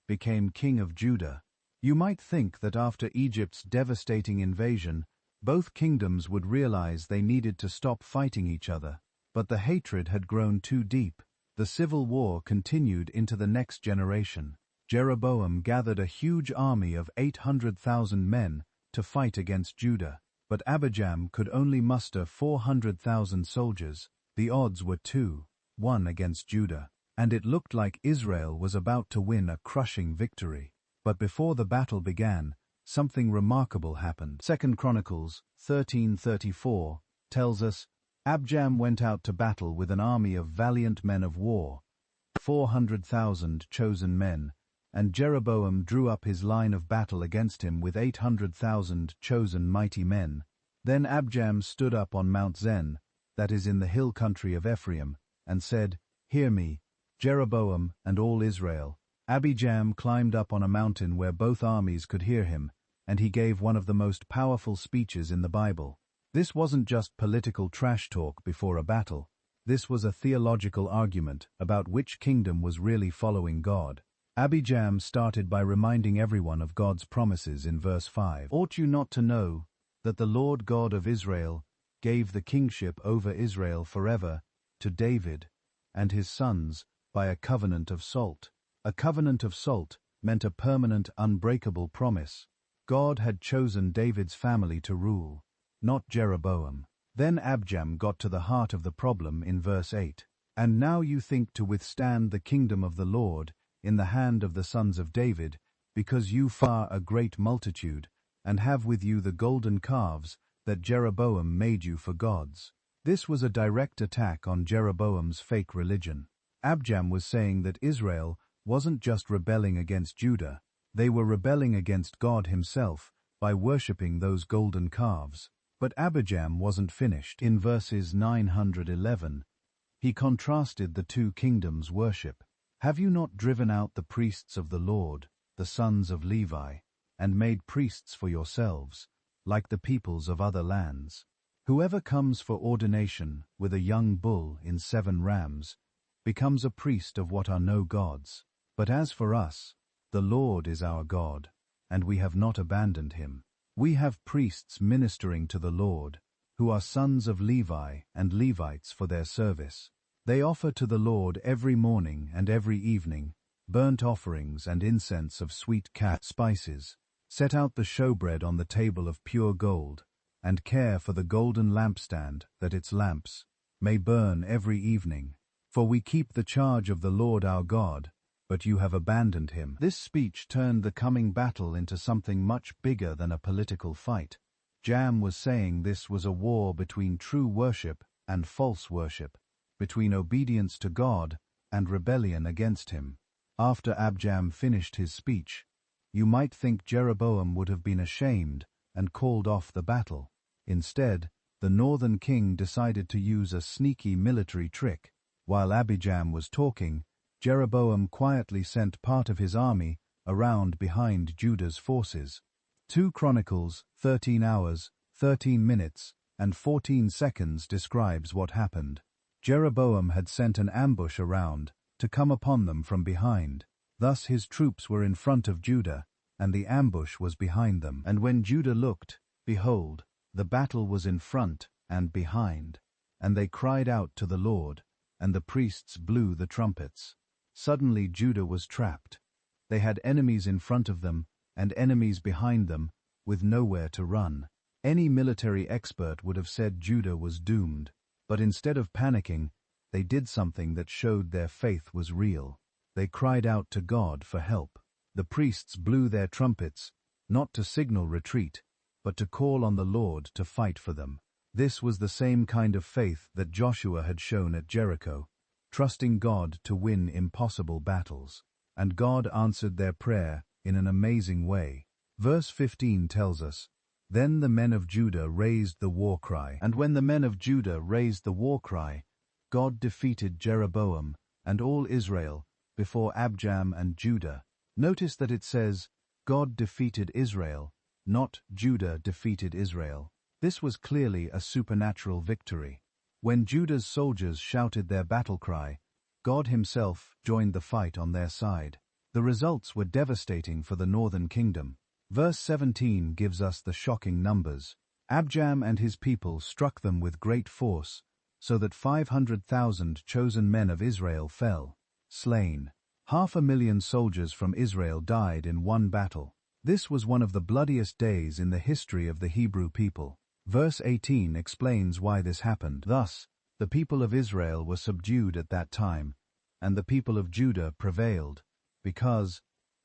became king of Judah. You might think that after Egypt's devastating invasion, both kingdoms would realize they needed to stop fighting each other. But the hatred had grown too deep. The civil war continued into the next generation. Jeroboam gathered a huge army of 800,000 men to fight against Judah, but Abijam could only muster 400,000 soldiers. The odds were 2-1 against Judah, and it looked like Israel was about to win a crushing victory. But before the battle began, something remarkable happened. 2 Chronicles 13:34 tells us, Abijam went out to battle with an army of valiant men of war, 400,000 chosen men, and Jeroboam drew up his line of battle against him with 800,000 chosen mighty men. Then Abijam stood up on Mount Zen, that is in the hill country of Ephraim, and said, Hear me, Jeroboam and all Israel. Abijam climbed up on a mountain where both armies could hear him, and he gave one of the most powerful speeches in the Bible. This wasn't just political trash talk before a battle. This was a theological argument about which kingdom was really following God. Abijam started by reminding everyone of God's promises in verse 5. Ought you not to know that the Lord God of Israel gave the kingship over Israel forever to David and his sons by a covenant of salt? A covenant of salt meant a permanent, unbreakable promise. God had chosen David's family to rule, not Jeroboam. Then Abijam got to the heart of the problem in verse 8. And now you think to withstand the kingdom of the Lord in the hand of the sons of David, because you are a great multitude, and have with you the golden calves that Jeroboam made you for gods. This was a direct attack on Jeroboam's fake religion. Abijam was saying that Israel wasn't just rebelling against Judah, they were rebelling against God himself by worshipping those golden calves. But Abijam wasn't finished. In verses 911, he contrasted the two kingdoms' worship. Have you not driven out the priests of the Lord, the sons of Levi, and made priests for yourselves, like the peoples of other lands? Whoever comes for ordination with a young bull in 7 rams becomes a priest of what are no gods. But as for us, the Lord is our God, and we have not abandoned him. We have priests ministering to the Lord, who are sons of Levi and Levites for their service. They offer to the Lord every morning and every evening burnt offerings and incense of sweet spices, set out the showbread on the table of pure gold, and care for the golden lampstand that its lamps may burn every evening. For we keep the charge of the Lord our God, but you have abandoned him. This speech turned the coming battle into something much bigger than a political fight. Jam was saying this was a war between true worship and false worship, between obedience to God and rebellion against him. After Abijam finished his speech, you might think Jeroboam would have been ashamed and called off the battle. Instead, the northern king decided to use a sneaky military trick. While Abijam was talking, Jeroboam quietly sent part of his army around behind Judah's forces. 2 Chronicles 13 hours, 13 minutes, and 14 seconds describes what happened. Jeroboam had sent an ambush around to come upon them from behind. Thus his troops were in front of Judah, and the ambush was behind them. And when Judah looked, behold, the battle was in front and behind. And they cried out to the Lord, and the priests blew the trumpets. Suddenly Judah was trapped. They had enemies in front of them and enemies behind them, with nowhere to run. Any military expert would have said Judah was doomed, but instead of panicking, they did something that showed their faith was real. They cried out to God for help. The priests blew their trumpets, not to signal retreat, but to call on the Lord to fight for them. This was the same kind of faith that Joshua had shown at Jericho, trusting God to win impossible battles. And God answered their prayer in an amazing way. Verse 15 tells us, Then the men of Judah raised the war cry. And when the men of Judah raised the war cry, God defeated Jeroboam and all Israel before Abijam and Judah. Notice that it says, God defeated Israel, not Judah defeated Israel. This was clearly a supernatural victory. When Judah's soldiers shouted their battle cry, God himself joined the fight on their side. The results were devastating for the northern kingdom. Verse 17 gives us the shocking numbers. Abijam and his people struck them with great force, so that 500,000 chosen men of Israel fell, slain. 500,000 soldiers from Israel died in one battle. This was one of the bloodiest days in the history of the Hebrew people. Verse 18 explains why this happened. Thus, the people of Israel were subdued at that time, and the people of Judah prevailed, because,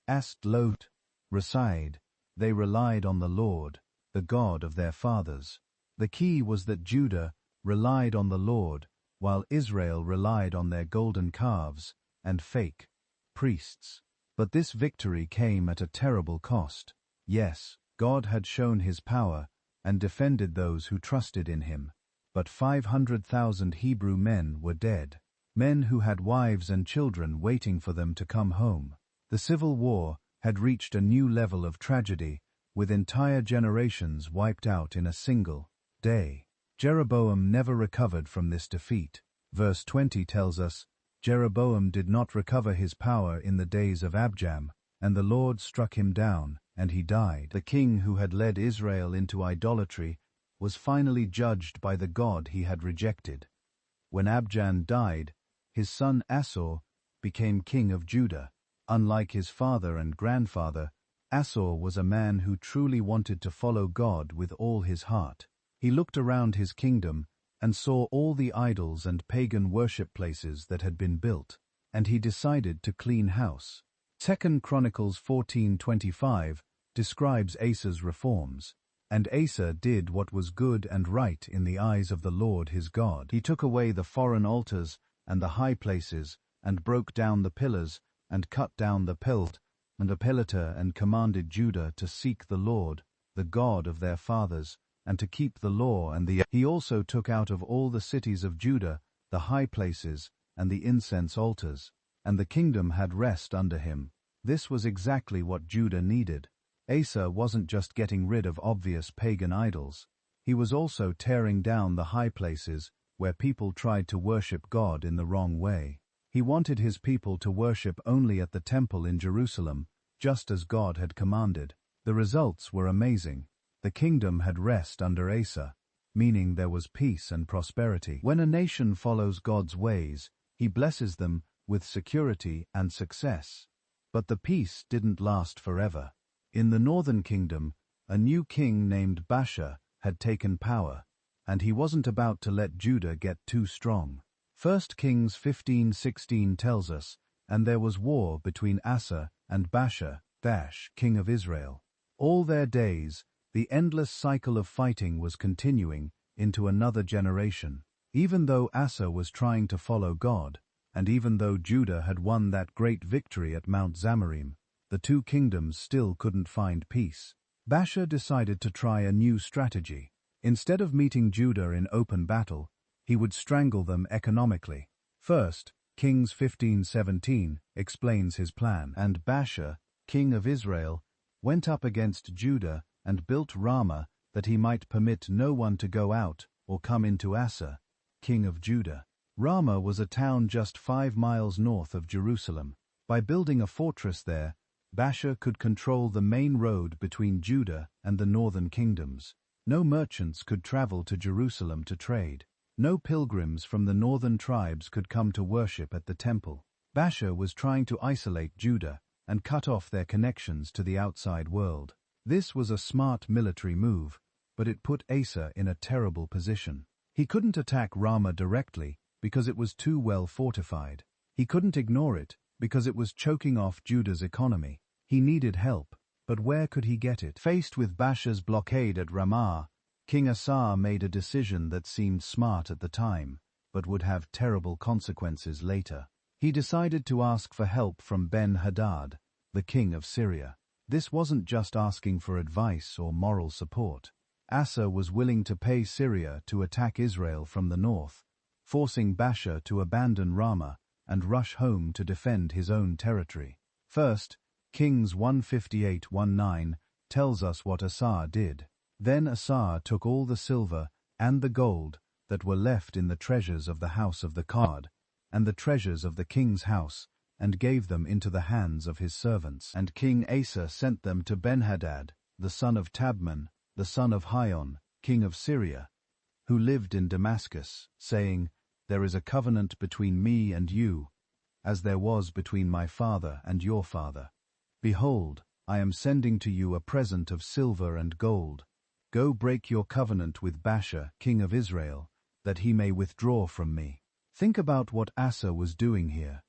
Astlot, reside, they relied on the Lord, the God of their fathers. The key was that Judah relied on the Lord, while Israel relied on their golden calves and fake priests. But this victory came at a terrible cost. Yes, God had shown his power and defended those who trusted in him. But 500,000 Hebrew men were dead, men who had wives and children waiting for them to come home. The civil war had reached a new level of tragedy, with entire generations wiped out in a single day. Jeroboam never recovered from this defeat. Verse 20 tells us, Jeroboam did not recover his power in the days of Abjam, and the Lord struck him down, and he died. The king who had led Israel into idolatry was finally judged by the God he had rejected. When Abjam died, his son Asa became king of Judah. Unlike his father and grandfather, Asa was a man who truly wanted to follow God with all his heart. He looked around his kingdom and saw all the idols and pagan worship places that had been built, and he decided to clean house. 2 Chronicles 14:25 describes Asa's reforms. And Asa did what was good and right in the eyes of the Lord his God. He took away the foreign altars and the high places, and broke down the pillars, and cut down the pelt, and the pelleter, and commanded Judah to seek the Lord, the God of their fathers, and to keep the law and the... He also took out of all the cities of Judah the high places and the incense altars, and the kingdom had rest under him. This was exactly what Judah needed. Asa wasn't just getting rid of obvious pagan idols. He was also tearing down the high places where people tried to worship God in the wrong way. He wanted his people to worship only at the temple in Jerusalem, just as God had commanded. The results were amazing. The kingdom had rest under Asa, meaning there was peace and prosperity. When a nation follows God's ways, he blesses them with security and success. But the peace didn't last forever. In the northern kingdom, a new king named Baasha had taken power, and he wasn't about to let Judah get too strong. 1 Kings 15:16 tells us, and there was war between Asa and Baasha, king of Israel. All their days, the endless cycle of fighting was continuing into another generation. Even though Asa was trying to follow God, and even though Judah had won that great victory at Mount Zamarim, the two kingdoms still couldn't find peace. Baasha decided to try a new strategy. Instead of meeting Judah in open battle, he would strangle them economically. First, Kings 15:17 explains his plan. And Baasha, king of Israel, went up against Judah and built Ramah that he might permit no one to go out or come into Asa, king of Judah. Ramah was a town just 5 miles north of Jerusalem. By building a fortress there, Baasha could control the main road between Judah and the northern kingdoms. No merchants could travel to Jerusalem to trade. No pilgrims from the northern tribes could come to worship at the temple. Baasha was trying to isolate Judah and cut off their connections to the outside world. This was a smart military move, but it put Asa in a terrible position. He couldn't attack Ramah directly because it was too well fortified. He couldn't ignore it because it was choking off Judah's economy. He needed help, but where could he get it? Faced with Baasha's blockade at Ramah, King Asa made a decision that seemed smart at the time, but would have terrible consequences later. He decided to ask for help from Ben-Hadad, the king of Syria. This wasn't just asking for advice or moral support. Asa was willing to pay Syria to attack Israel from the north, forcing Baasha to abandon Ramah and rush home to defend his own territory. First, Kings 158:19 tells us what Asa did. Then Asa took all the silver and the gold that were left in the treasures of the house of the God, and the treasures of the king's house, and gave them into the hands of his servants. And King Asa sent them to Ben-Hadad, the son of Tabman, the son of Hion, king of Syria, who lived in Damascus, saying, "There is a covenant between me and you, as there was between my father and your father. Behold, I am sending to you a present of silver and gold. Go break your covenant with Baasha, king of Israel, that he may withdraw from me." Think about what Asa was doing here.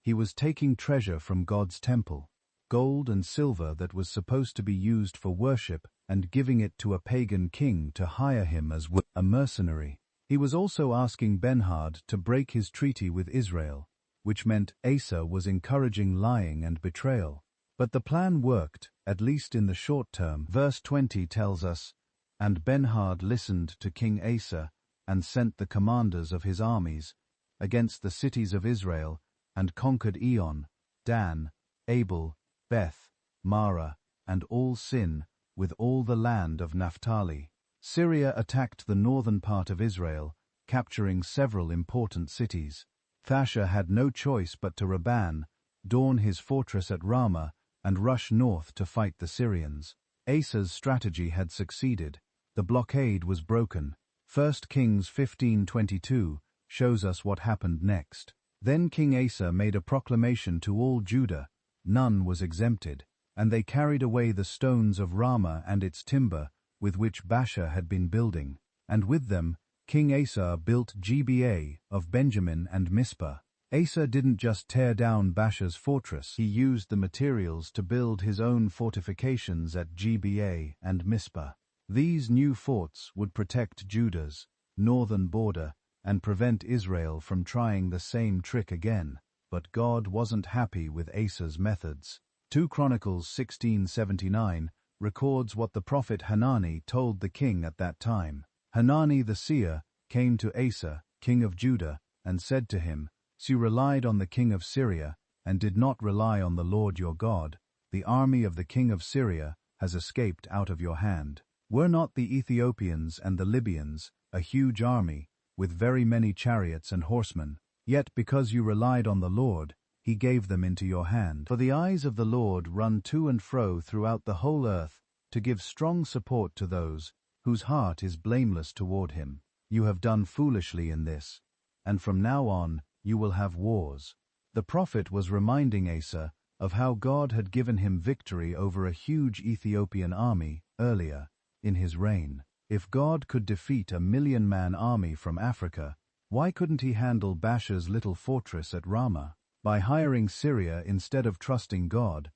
He was taking treasure from God's temple, gold and silver that was supposed to be used for worship, and giving it to a pagan king to hire him as a mercenary. He was also asking Ben-Hadad to break his treaty with Israel, which meant Asa was encouraging lying and betrayal. But the plan worked, at least in the short term. Verse 20 tells us, "And Ben-Hadad listened to King Asa, and sent the commanders of his armies against the cities of Israel, and conquered Eon, Dan, Abel, Beth, Mara, and all Sin, with all the land of Naphtali." Syria attacked the northern part of Israel, capturing several important cities. Baasha had no choice but to adorn his fortress at Ramah, and rush north to fight the Syrians. Asa's strategy had succeeded. The blockade was broken. 1 Kings 15:22 shows us what happened next. Then King Asa made a proclamation to all Judah, none was exempted, and they carried away the stones of Ramah and its timber, with which Baasha had been building, and with them King Asa built Gibeah of Benjamin and Mizpah. Asa didn't just tear down Baasha's fortress, he used the materials to build his own fortifications at Gibeah and Mizpah. These new forts would protect Judah's northern border and prevent Israel from trying the same trick again. But God wasn't happy with Asa's methods. 2 Chronicles 16:79 records what the prophet Hanani told the king at that time. Hanani the seer came to Asa, king of Judah, and said to him, "You relied on the king of Syria, and did not rely on the Lord your God. The army of the king of Syria has escaped out of your hand. Were not the Ethiopians and the Libyans a huge army, with very many chariots and horsemen? Yet because you relied on the Lord, he gave them into your hand. For the eyes of the Lord run to and fro throughout the whole earth, to give strong support to those whose heart is blameless toward him. You have done foolishly in this, and from now on you will have wars." The prophet was reminding Asa of how God had given him victory over a huge Ethiopian army earlier in his reign. If God could defeat a 1,000,000-man army from Africa, why couldn't he handle Baasha's little fortress at Ramah? By hiring Syria instead of trusting God,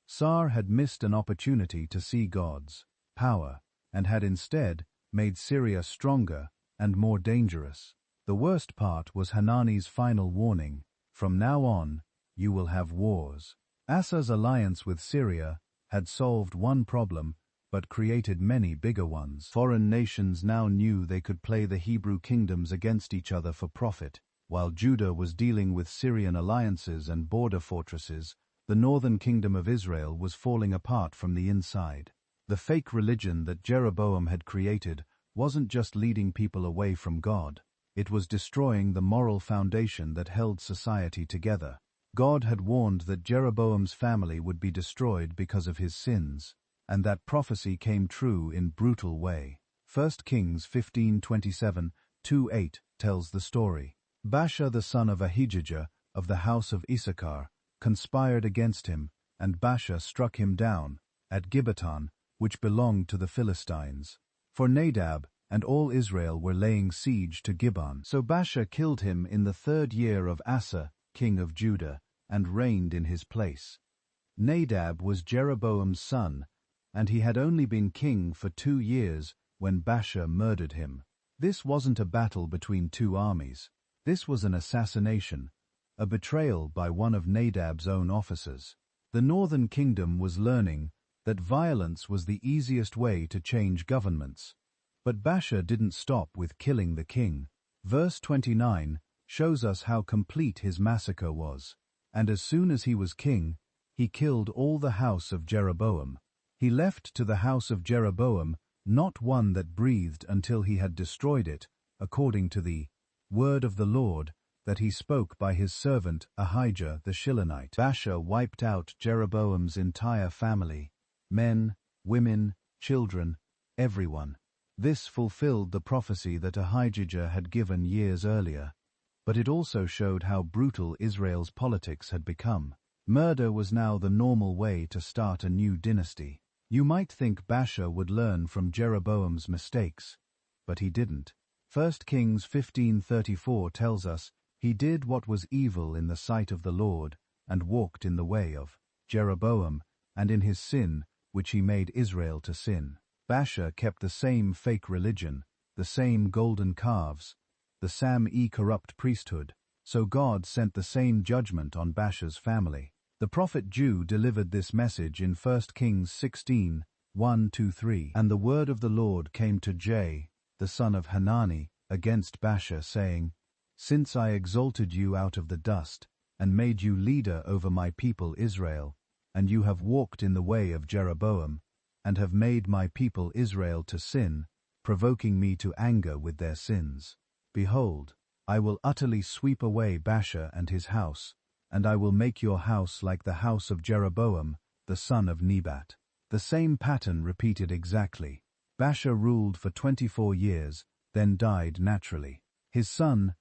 Sar had missed an opportunity to see God's power, and had instead made Syria stronger and more dangerous. The worst part was Hanani's final warning, "From now on, you will have wars." Asa's alliance with Syria had solved one problem, but created many bigger ones. Foreign nations now knew they could play the Hebrew kingdoms against each other for profit. While Judah was dealing with Syrian alliances and border fortresses, the northern kingdom of Israel was falling apart from the inside. The fake religion that Jeroboam had created wasn't just leading people away from God. It was destroying the moral foundation that held society together. God had warned that Jeroboam's family would be destroyed because of his sins, and that prophecy came true in brutal way. 1 Kings 15:27-8 tells the story. Baasha the son of Ahijah of the house of Issachar conspired against him, and Baasha struck him down at Gibbeton, which belonged to the Philistines. For Nadab and all Israel were laying siege to Gibeon. So Baasha killed him in the 3rd year of Asa, king of Judah, and reigned in his place. Nadab was Jeroboam's son, and he had only been king for 2 years when Baasha murdered him. This wasn't a battle between two armies. This was an assassination, a betrayal by one of Nadab's own officers. The northern kingdom was learning that violence was the easiest way to change governments. But Baasha didn't stop with killing the king. Verse 29 shows us how complete his massacre was. And as soon as he was king, he killed all the house of Jeroboam. He left to the house of Jeroboam not one that breathed until he had destroyed it, according to the word of the Lord that he spoke by his servant Ahijah the Shilonite. Baasha wiped out Jeroboam's entire family, men, women, children, everyone. This fulfilled the prophecy that Ahijah had given years earlier, but it also showed how brutal Israel's politics had become. Murder was now the normal way to start a new dynasty. You might think Baasha would learn from Jeroboam's mistakes, but he didn't. 1 Kings 15:34 tells us, "He did what was evil in the sight of the Lord, and walked in the way of Jeroboam, and in his sin, which he made Israel to sin." Baasha kept the same fake religion, the same golden calves, the same corrupt priesthood, so God sent the same judgment on Baasha's family. The prophet Jew delivered this message in 1 Kings 16:1-3. "And the word of the Lord came to Jay, the son of Hanani, against Baasha, saying, Since I exalted you out of the dust, and made you leader over my people Israel, and you have walked in the way of Jeroboam, and have made my people Israel to sin, provoking me to anger with their sins. Behold, I will utterly sweep away Baasha and his house, and I will make your house like the house of Jeroboam, the son of Nebat." The same pattern repeated exactly. Baasha ruled for 24 years, then died naturally. His son,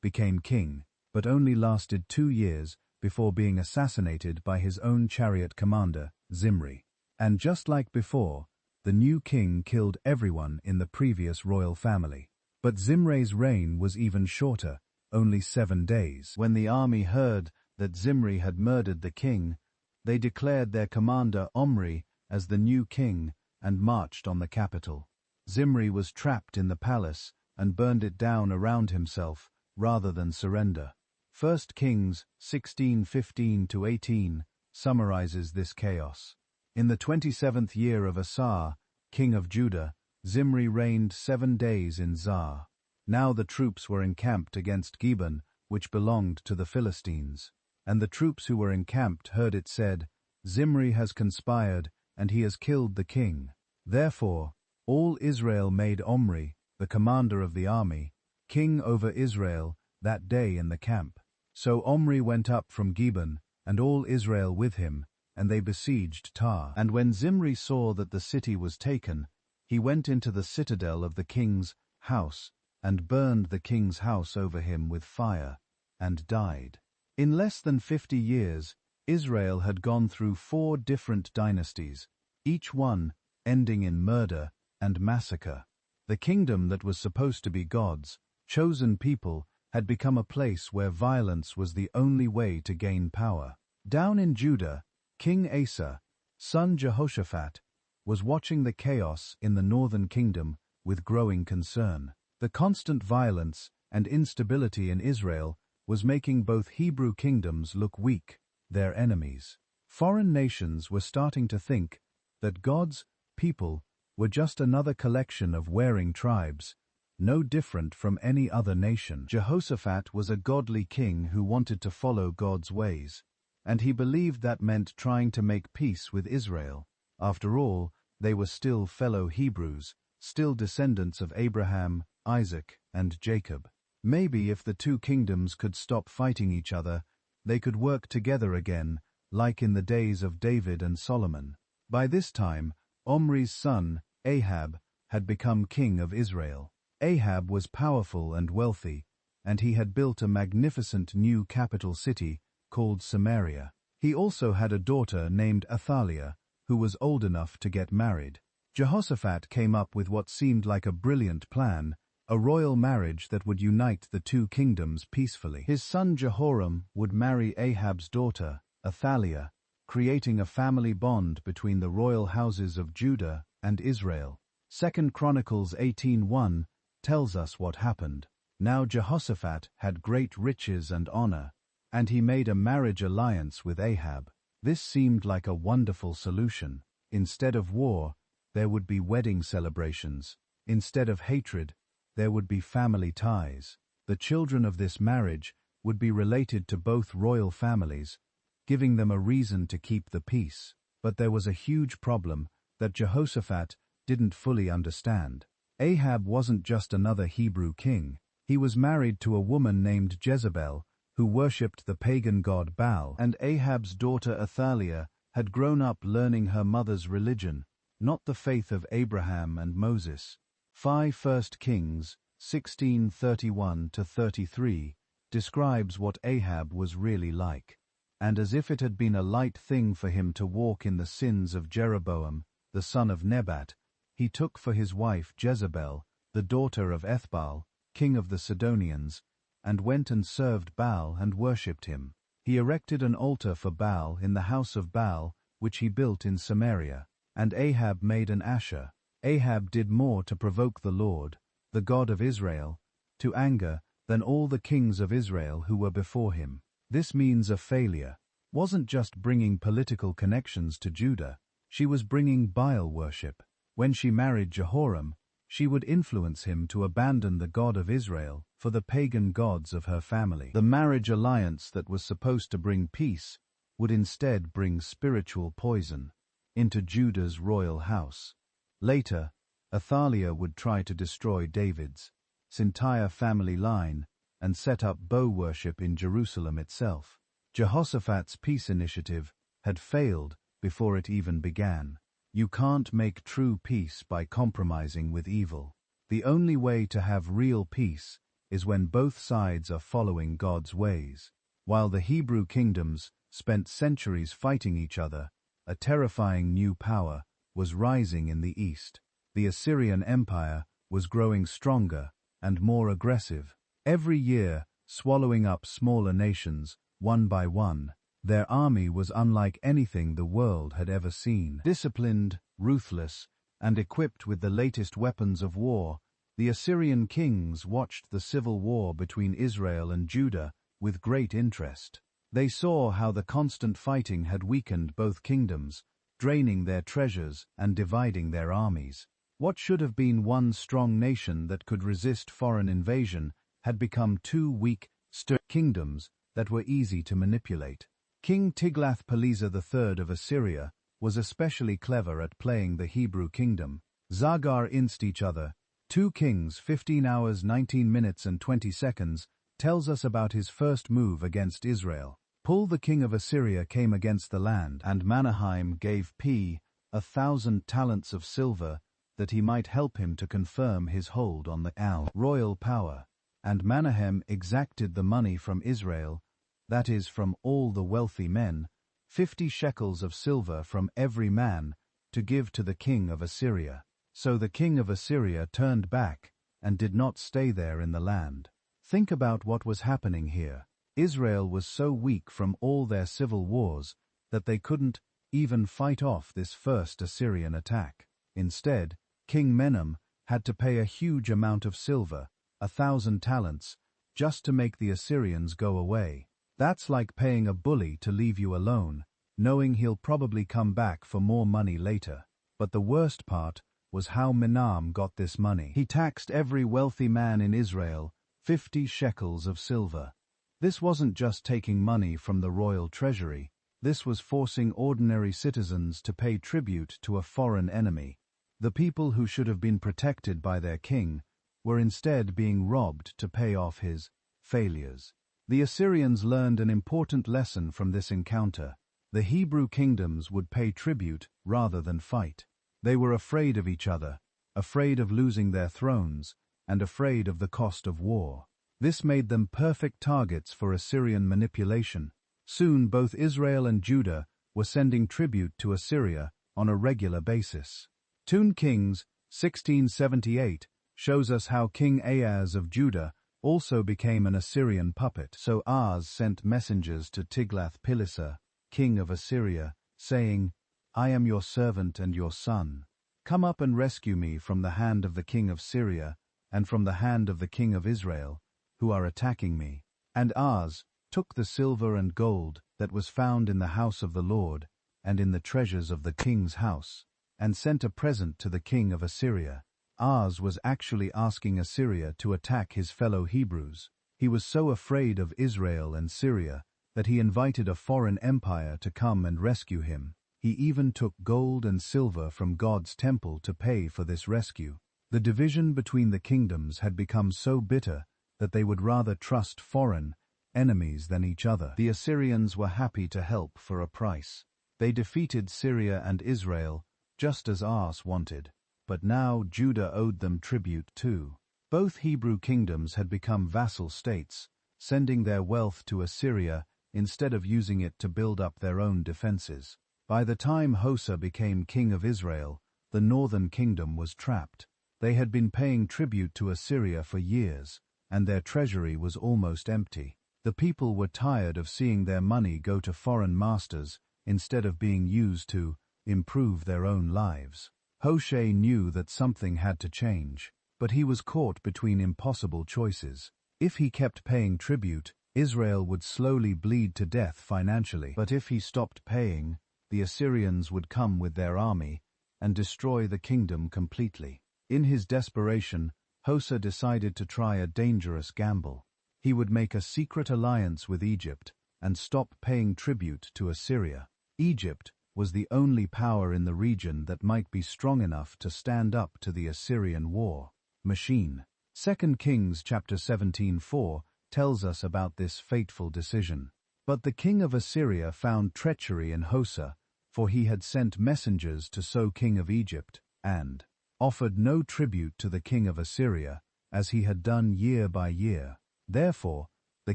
became king, but only lasted 2 years before being assassinated by his own chariot commander, Zimri. And just like before, the new king killed everyone in the previous royal family. But Zimri's reign was even shorter, only 7 days. When the army heard that Zimri had murdered the king, they declared their commander Omri as the new king and marched on the capital. Zimri was trapped in the palace and burned it down around himself rather than surrender. 1 Kings 16:15-18 summarizes this chaos. In the 27th year of Asa, king of Judah, Zimri reigned 7 days in Zar. Now the troops were encamped against Gibeon, which belonged to the Philistines. And the troops who were encamped heard it said, Zimri has conspired, and he has killed the king. Therefore, all Israel made Omri, the commander of the army, king over Israel, that day in the camp. So Omri went up from Gibeon, and all Israel with him, and they besieged Tar. And when Zimri saw that the city was taken, he went into the citadel of the king's house, and burned the king's house over him with fire, and died. In less than 50 years, Israel had gone through 4 different dynasties, each one ending in murder and massacre. The kingdom that was supposed to be God's chosen people had become a place where violence was the only way to gain power. Down in Judah, King Asa, son Jehoshaphat, was watching the chaos in the northern kingdom with growing concern. The constant violence and instability in Israel was making both Hebrew kingdoms look weak, their enemies. Foreign nations were starting to think that God's people were just another collection of warring tribes, no different from any other nation. Jehoshaphat was a godly king who wanted to follow God's ways, and he believed that meant trying to make peace with Israel. After all, they were still fellow Hebrews, still descendants of Abraham, Isaac, and Jacob. Maybe if the 2 kingdoms could stop fighting each other, they could work together again, like in the days of David and Solomon. By this time, Omri's son, Ahab, had become king of Israel. Ahab was powerful and wealthy, and he had built a magnificent new capital city called Samaria. He also had a daughter named Athaliah, who was old enough to get married. Jehoshaphat came up with what seemed like a brilliant plan, a royal marriage that would unite the 2 kingdoms peacefully. His son Jehoram would marry Ahab's daughter, Athaliah, creating a family bond between the royal houses of Judah and Israel. 2 Chronicles 18:1 tells us what happened. Now Jehoshaphat had great riches and honor, and he made a marriage alliance with Ahab. This seemed like a wonderful solution. Instead of war, there would be wedding celebrations. Instead of hatred, there would be family ties. The children of this marriage would be related to both royal families, giving them a reason to keep the peace. But there was a huge problem that Jehoshaphat didn't fully understand. Ahab wasn't just another Hebrew king. He was married to a woman named Jezebel, who worshipped the pagan god Baal, and Ahab's daughter Athaliah had grown up learning her mother's religion, not the faith of Abraham and Moses. 1 Kings 16:31-33 describes what Ahab was really like. And as if it had been a light thing for him to walk in the sins of Jeroboam, the son of Nebat, he took for his wife Jezebel, the daughter of Ethbaal, king of the Sidonians, and went and served Baal and worshipped him. He erected an altar for Baal in the house of Baal, which he built in Samaria, and Ahab made an Asher. Ahab did more to provoke the Lord, the God of Israel, to anger than all the kings of Israel who were before him. This means a failure wasn't just bringing political connections to Judah, she was bringing Baal worship. When she married Jehoram, she would influence him to abandon the God of Israel for the pagan gods of her family. The marriage alliance that was supposed to bring peace would instead bring spiritual poison into Judah's royal house. Later, Athaliah would try to destroy David's entire family line and set up bow worship in Jerusalem itself. Jehoshaphat's peace initiative had failed before it even began. You can't make true peace by compromising with evil. The only way to have real peace is when both sides are following God's ways. While the Hebrew kingdoms spent centuries fighting each other, a terrifying new power was rising in the east. The Assyrian Empire was growing stronger and more aggressive, every year swallowing up smaller nations, one by one. Their army was unlike anything the world had ever seen. Disciplined, ruthless, and equipped with the latest weapons of war, the Assyrian kings watched the civil war between Israel and Judah with great interest. They saw how the constant fighting had weakened both kingdoms, draining their treasures and dividing their armies. What should have been one strong nation that could resist foreign invasion had become two weak, sturdy kingdoms that were easy to manipulate. King Tiglath-Pileser III of Assyria was especially clever at playing the Hebrew kingdom. Zagar inced each other. 2 Kings 15 hours 19 minutes and 20 seconds tells us about his first move against Israel. Pul the king of Assyria came against the land, and Menahem gave P 1,000 talents of silver that he might help him to confirm his hold on the royal power. And Menahem exacted the money from Israel, that is, from all the wealthy men, 50 shekels of silver from every man, to give to the king of Assyria. So the king of Assyria turned back and did not stay there in the land. Think about what was happening here. Israel was so weak from all their civil wars that they couldn't even fight off this first Assyrian attack. Instead, King Menahem had to pay a huge amount of silver, 1,000 talents, just to make the Assyrians go away. That's like paying a bully to leave you alone, knowing he'll probably come back for more money later. But the worst part was how Menahem got this money. He taxed every wealthy man in Israel 50 shekels of silver. This wasn't just taking money from the royal treasury, this was forcing ordinary citizens to pay tribute to a foreign enemy. The people who should have been protected by their king were instead being robbed to pay off his failures. The Assyrians learned an important lesson from this encounter. The Hebrew kingdoms would pay tribute rather than fight. They were afraid of each other, afraid of losing their thrones, and afraid of the cost of war. This made them perfect targets for Assyrian manipulation. Soon both Israel and Judah were sending tribute to Assyria on a regular basis. 2 Kings 1678 shows us how King Ahaz of Judah also became an Assyrian puppet. So Ahaz sent messengers to Tiglath-Pileser, king of Assyria, saying, "I am your servant and your son. Come up and rescue me from the hand of the king of Syria and from the hand of the king of Israel, who are attacking me." And Ahaz took the silver and gold that was found in the house of the Lord and in the treasures of the king's house, and sent a present to the king of Assyria. Ahaz was actually asking Assyria to attack his fellow Hebrews. He was so afraid of Israel and Syria that he invited a foreign empire to come and rescue him. He even took gold and silver from God's temple to pay for this rescue. The division between the kingdoms had become so bitter that they would rather trust foreign enemies than each other. The Assyrians were happy to help for a price. They defeated Syria and Israel, just as Ahaz wanted. but now Judah owed them tribute too. Both Hebrew kingdoms had become vassal states, sending their wealth to Assyria instead of using it to build up their own defenses. By the time Hosa became king of Israel, the northern kingdom was trapped. They had been paying tribute to Assyria for years, and their treasury was almost empty. The people were tired of seeing their money go to foreign masters instead of being used to improve their own lives. Hoshea knew that something had to change, but he was caught between impossible choices. If he kept paying tribute, Israel would slowly bleed to death financially. But if he stopped paying, the Assyrians would come with their army and destroy the kingdom completely. In his desperation, Hosa decided to try a dangerous gamble. He would make a secret alliance with Egypt and stop paying tribute to Assyria. Egypt was the only power in the region that might be strong enough to stand up to the Assyrian war machine. 2 Kings chapter 17:4 tells us about this fateful decision. But the king of Assyria found treachery in Hosa, for he had sent messengers to So king of Egypt, and offered no tribute to the king of Assyria, as he had done year by year. Therefore, the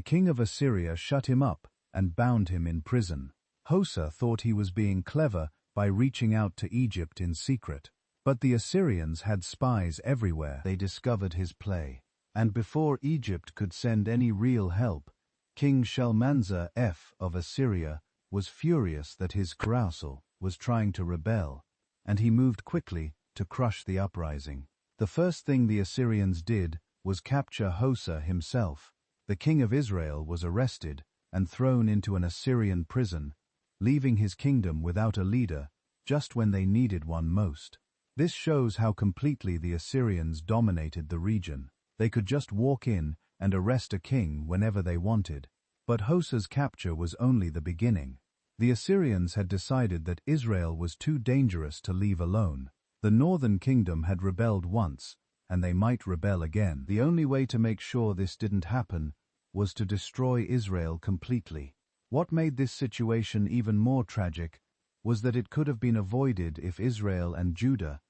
king of Assyria shut him up and bound him in prison. Hosa thought he was being clever by reaching out to Egypt in secret. But the Assyrians had spies everywhere. They discovered his play. And before Egypt could send any real help, King Shalmaneser of Assyria was furious that his carousel was trying to rebel, and he moved quickly to crush the uprising. The first thing the Assyrians did was capture Hosa himself. The king of Israel was arrested and thrown into an Assyrian prison, leaving his kingdom without a leader just when they needed one most. This shows how completely the Assyrians dominated the region. They could just walk in and arrest a king whenever they wanted. But Hosa's capture was only the beginning. The Assyrians had decided that Israel was too dangerous to leave alone. The northern kingdom had rebelled once, and they might rebel again. The only way to make sure this didn't happen was to destroy Israel completely. What made this situation even more tragic was that it could have been avoided if Israel and Judah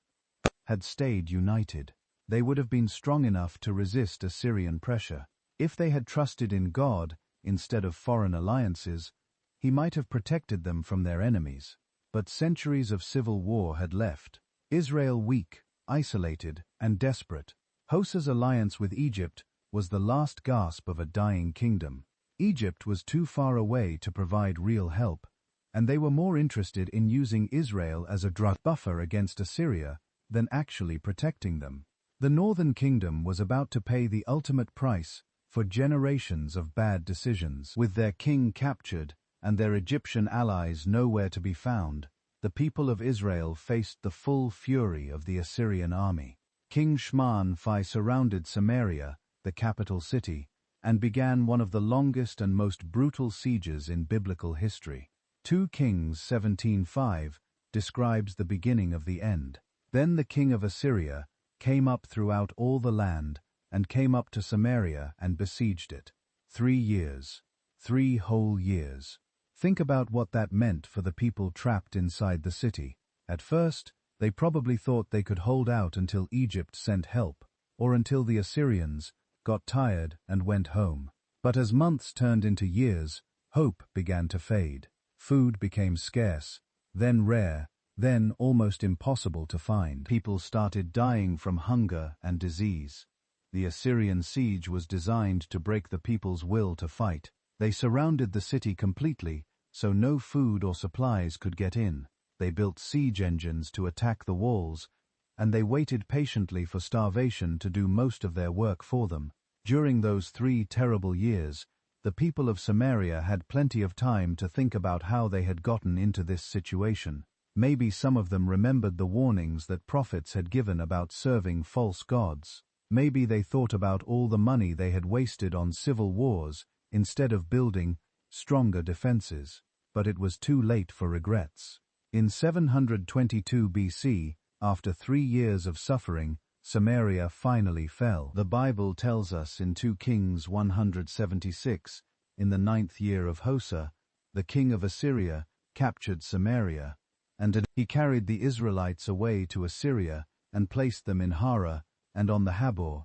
had stayed united. They would have been strong enough to resist Assyrian pressure. If they had trusted in God instead of foreign alliances, he might have protected them from their enemies. But centuries of civil war had left Israel weak, isolated, and desperate. Hosa's alliance with Egypt was the last gasp of a dying kingdom. Egypt was too far away to provide real help, and they were more interested in using Israel as a buffer against Assyria than actually protecting them. The northern kingdom was about to pay the ultimate price for generations of bad decisions. With their king captured and their Egyptian allies nowhere to be found, the people of Israel faced the full fury of the Assyrian army. King Shman surrounded Samaria, the capital city, and began one of the longest and most brutal sieges in biblical history. 2 Kings 17:5 describes the beginning of the end. Then the king of Assyria came up throughout all the land and came up to Samaria and besieged it. 3 years. 3 whole years. Think about what that meant for the people trapped inside the city. At first, they probably thought they could hold out until Egypt sent help, or until the Assyrians got tired and went home. But as months turned into years, hope began to fade. Food became scarce, then rare, then almost impossible to find. People started dying from hunger and disease. The Assyrian siege was designed to break the people's will to fight. They surrounded the city completely, so no food or supplies could get in. They built siege engines to attack the walls, and they waited patiently for starvation to do most of their work for them. During those 3 terrible years, the people of Samaria had plenty of time to think about how they had gotten into this situation. Maybe some of them remembered the warnings that prophets had given about serving false gods. Maybe they thought about all the money they had wasted on civil wars instead of building stronger defenses. But it was too late for regrets. In 722 BC, after 3 years of suffering, Samaria finally fell. The Bible tells us in 2 Kings 176, in the 9th year of Hosa, the king of Assyria captured Samaria, and he carried the Israelites away to Assyria and placed them in Hara, and on the Habor,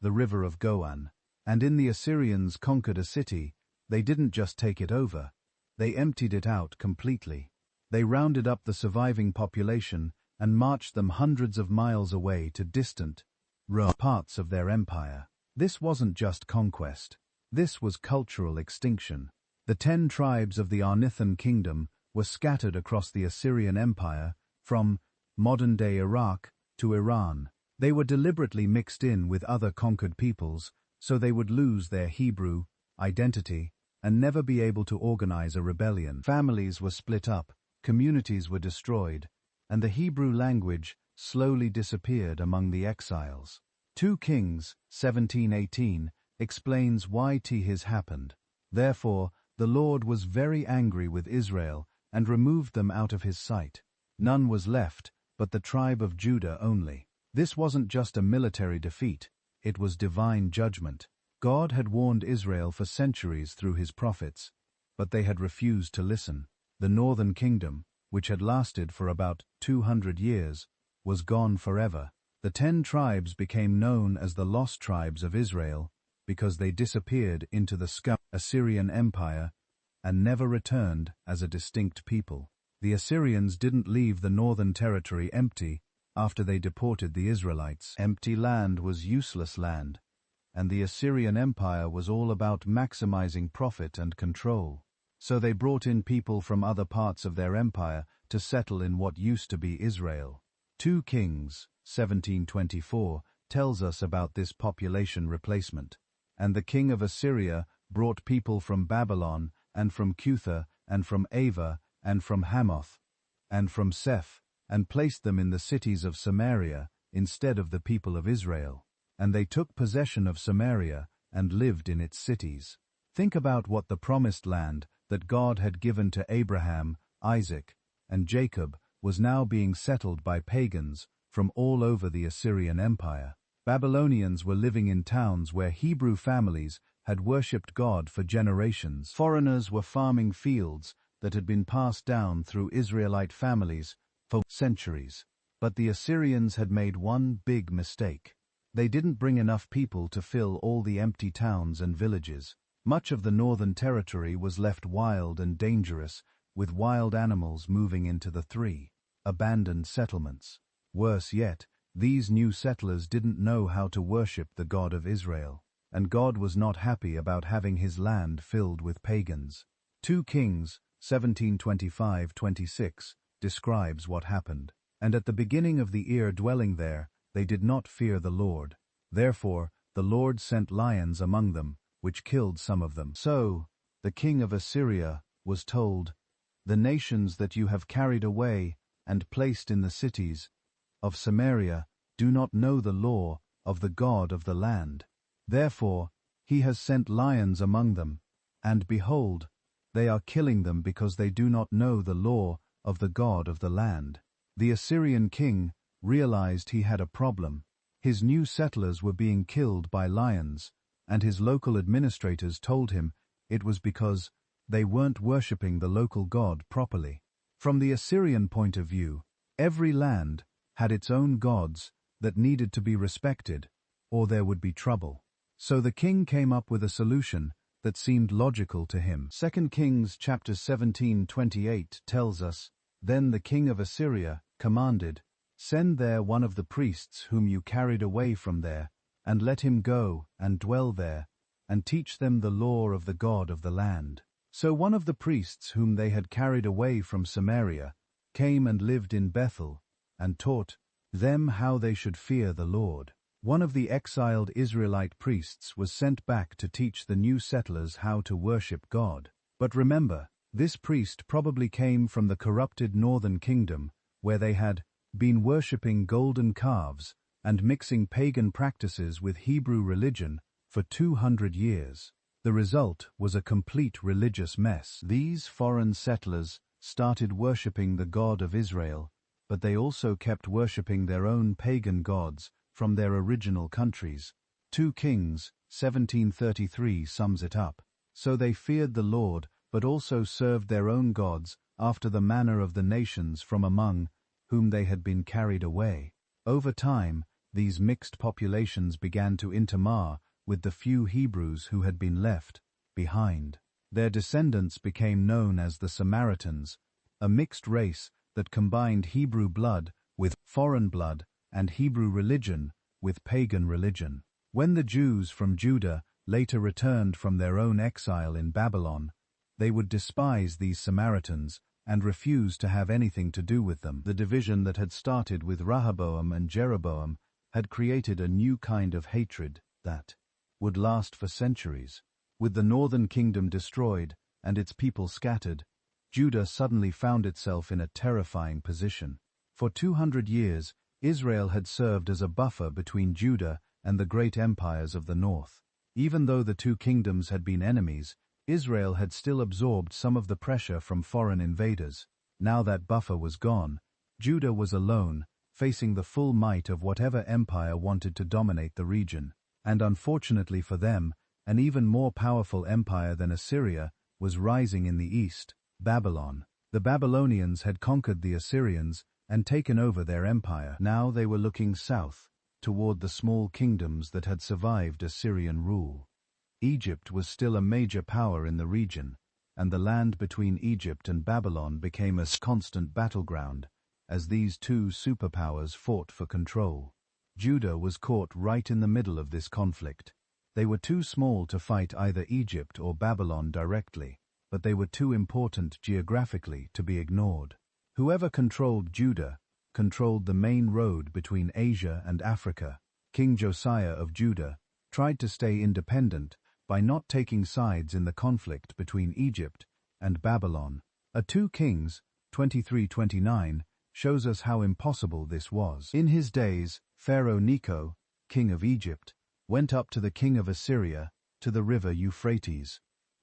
the river of Goan. And in the Assyrians conquered a city, they didn't just take it over, they emptied it out completely. They rounded up the surviving population and marched them hundreds of miles away to distant parts of their empire. This wasn't just conquest. This was cultural extinction. The 10 tribes of the Arnithan kingdom were scattered across the Assyrian Empire, from modern-day Iraq to Iran. They were deliberately mixed in with other conquered peoples, so they would lose their Hebrew identity and never be able to organize a rebellion. Families were split up, communities were destroyed, and the Hebrew language slowly disappeared among the exiles. 2 Kings 17:18 explains why this happened. Therefore, the Lord was very angry with Israel and removed them out of his sight. None was left, but the tribe of Judah only. This wasn't just a military defeat, it was divine judgment. God had warned Israel for centuries through his prophets, but they had refused to listen. The northern kingdom, which had lasted for about 200 years, was gone forever. The 10 tribes became known as the lost tribes of Israel because they disappeared into the Assyrian Empire and never returned as a distinct people. The Assyrians didn't leave the northern territory empty after they deported the Israelites. Empty land was useless land, and the Assyrian Empire was all about maximizing profit and control. So they brought in people from other parts of their empire to settle in what used to be Israel. 2 Kings 17:24 tells us about this population replacement. And the king of Assyria brought people from Babylon, and from Cutha, and from Ava, and from Hamath, and from Seph, and placed them in the cities of Samaria instead of the people of Israel. And they took possession of Samaria and lived in its cities. Think about what the promised land that God had given to Abraham, Isaac, and Jacob was now being settled by pagans from all over the Assyrian Empire. Babylonians were living in towns where Hebrew families had worshipped God for generations. Foreigners were farming fields that had been passed down through Israelite families for centuries. But the Assyrians had made one big mistake. They didn't bring enough people to fill all the empty towns and villages. Much of the northern territory was left wild and dangerous, with wild animals moving into the 3 abandoned settlements. Worse yet, these new settlers didn't know how to worship the God of Israel, and God was not happy about having his land filled with pagans. 2 Kings 17:25-26 describes what happened. And at the beginning of the year dwelling there, they did not fear the Lord. Therefore, the Lord sent lions among them, which killed some of them. So, the king of Assyria was told, "The nations that you have carried away and placed in the cities of Samaria do not know the law of the God of the land. Therefore, he has sent lions among them, and behold, they are killing them because they do not know the law of the God of the land." The Assyrian king realized he had a problem. His new settlers were being killed by lions, and his local administrators told him it was because they weren't worshipping the local God properly. From the Assyrian point of view, every land had its own gods that needed to be respected, or there would be trouble. So the king came up with a solution that seemed logical to him. 2 Kings chapter 17:28 tells us, "Then the king of Assyria commanded, 'Send there one of the priests whom you carried away from there, and let him go and dwell there, and teach them the law of the God of the land.' So one of the priests whom they had carried away from Samaria came and lived in Bethel, and taught them how they should fear the Lord. One of the exiled Israelite priests was sent back to teach the new settlers how to worship God. But remember, this priest probably came from the corrupted northern kingdom, where they had been worshipping golden calves and mixing pagan practices with Hebrew religion for 200 years. The result was a complete religious mess. These foreign settlers started worshipping the God of Israel, but they also kept worshipping their own pagan gods from their original countries. 2 Kings 17:33 sums it up. So they feared the Lord, but also served their own gods after the manner of the nations from among whom they had been carried away. Over time, these mixed populations began to intermar with the few Hebrews who had been left behind. Their descendants became known as the Samaritans, a mixed race that combined Hebrew blood with foreign blood and Hebrew religion with pagan religion. When the Jews from Judah later returned from their own exile in Babylon, they would despise these Samaritans and refuse to have anything to do with them. The division that had started with Rehoboam and Jeroboam had created a new kind of hatred that would last for centuries. With the northern kingdom destroyed and its people scattered, Judah suddenly found itself in a terrifying position. For 200 years, Israel had served as a buffer between Judah and the great empires of the north. Even though the two kingdoms had been enemies, Israel had still absorbed some of the pressure from foreign invaders. Now that buffer was gone, Judah was alone, facing the full might of whatever empire wanted to dominate the region. And unfortunately for them, an even more powerful empire than Assyria was rising in the east, Babylon. The Babylonians had conquered the Assyrians and taken over their empire. Now they were looking south, toward the small kingdoms that had survived Assyrian rule. Egypt was still a major power in the region, and the land between Egypt and Babylon became a constant battleground, as these two superpowers fought for control. Judah was caught right in the middle of this conflict. They were too small to fight either Egypt or Babylon directly, but they were too important geographically to be ignored. Whoever controlled Judah controlled the main road between Asia and Africa. King Josiah of Judah tried to stay independent by not taking sides in the conflict between Egypt and Babylon. A 2 Kings 23:29 shows us how impossible this was. In his days, Pharaoh Necho, king of Egypt, went up to the king of Assyria, to the river Euphrates.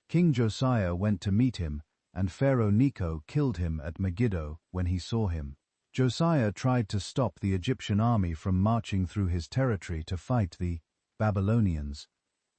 King Josiah went to meet him, and Pharaoh Necho killed him at Megiddo when he saw him. Josiah tried to stop the Egyptian army from marching through his territory to fight the Babylonians,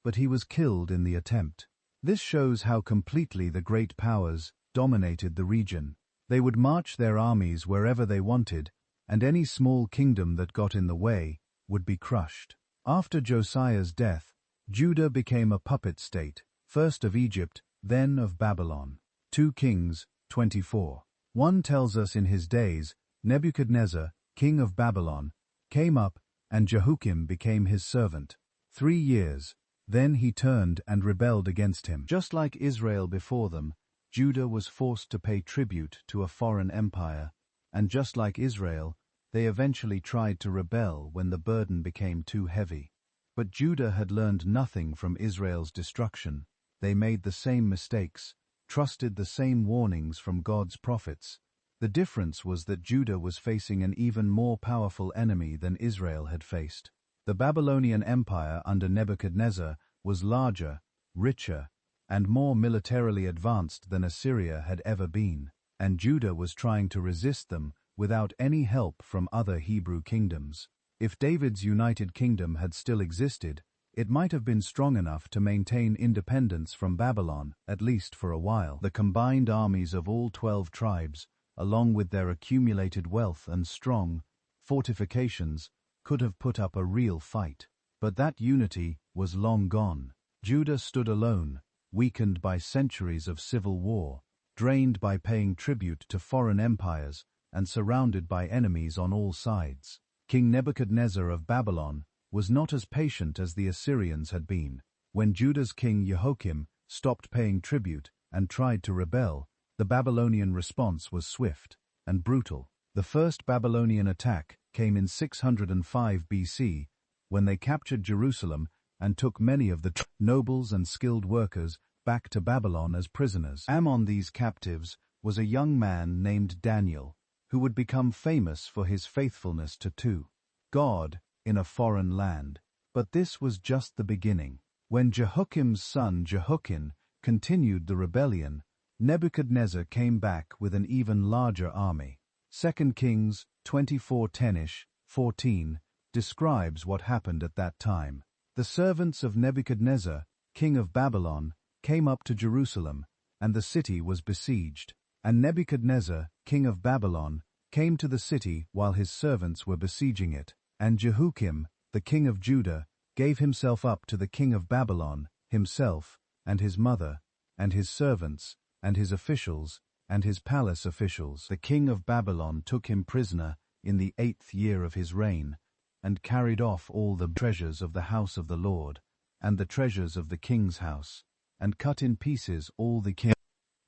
but he was killed in the attempt. This shows how completely the great powers dominated the region. They would march their armies wherever they wanted, and any small kingdom that got in the way would be crushed. After Josiah's death, Judah became a puppet state, first of Egypt, then of Babylon. 2 Kings 24:1 tells us in his days, Nebuchadnezzar, king of Babylon, came up, and Jehoiakim became his servant. 3 years. Then he turned and rebelled against him. Just like Israel before them, Judah was forced to pay tribute to a foreign empire, and just like Israel, they eventually tried to rebel when the burden became too heavy. But Judah had learned nothing from Israel's destruction. They made the same mistakes, trusted the same warnings from God's prophets. The difference was that Judah was facing an even more powerful enemy than Israel had faced. The Babylonian Empire under Nebuchadnezzar was larger, richer, and more militarily advanced than Assyria had ever been, and Judah was trying to resist them without any help from other Hebrew kingdoms. If David's united kingdom had still existed, it might have been strong enough to maintain independence from Babylon, at least for a while. The combined armies of all 12 tribes, along with their accumulated wealth and strong fortifications, could have put up a real fight. But that unity was long gone. Judah stood alone, weakened by centuries of civil war, drained by paying tribute to foreign empires, and surrounded by enemies on all sides. King Nebuchadnezzar of Babylon was not as patient as the Assyrians had been. When Judah's king Jehoiakim stopped paying tribute and tried to rebel, the Babylonian response was swift and brutal. The first Babylonian attack came in 605 BC, when they captured Jerusalem and took many of the nobles and skilled workers back to Babylon as prisoners. Among these captives was a young man named Daniel, who would become famous for his faithfulness to God in a foreign land. But this was just the beginning. When Jehoiakim's son Jehoiakim continued the rebellion, Nebuchadnezzar came back with an even larger army. 2 Kings 24:10-14 describes what happened at that time. The servants of Nebuchadnezzar, king of Babylon, came up to Jerusalem, and the city was besieged. And Nebuchadnezzar, king of Babylon, came to the city while his servants were besieging it. And Jehoiakim, the king of Judah, gave himself up to the king of Babylon, himself, and his mother, and his servants, and his officials, and his palace officials. The king of Babylon took him prisoner in the 8th year of his reign, and carried off all the treasures of the house of the Lord, and the treasures of the king's house, and cut in pieces all the king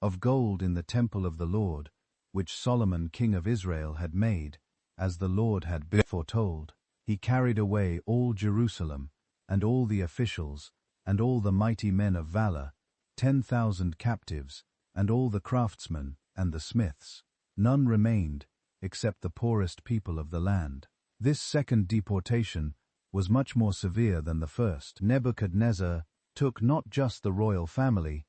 of gold in the temple of the Lord, which Solomon king of Israel had made, as the Lord had been foretold. He carried away all Jerusalem, and all the officials, and all the mighty men of valor, 10,000 captives, and all the craftsmen, and the smiths. None remained, except the poorest people of the land. This second deportation was much more severe than the first. Nebuchadnezzar took not just the royal family,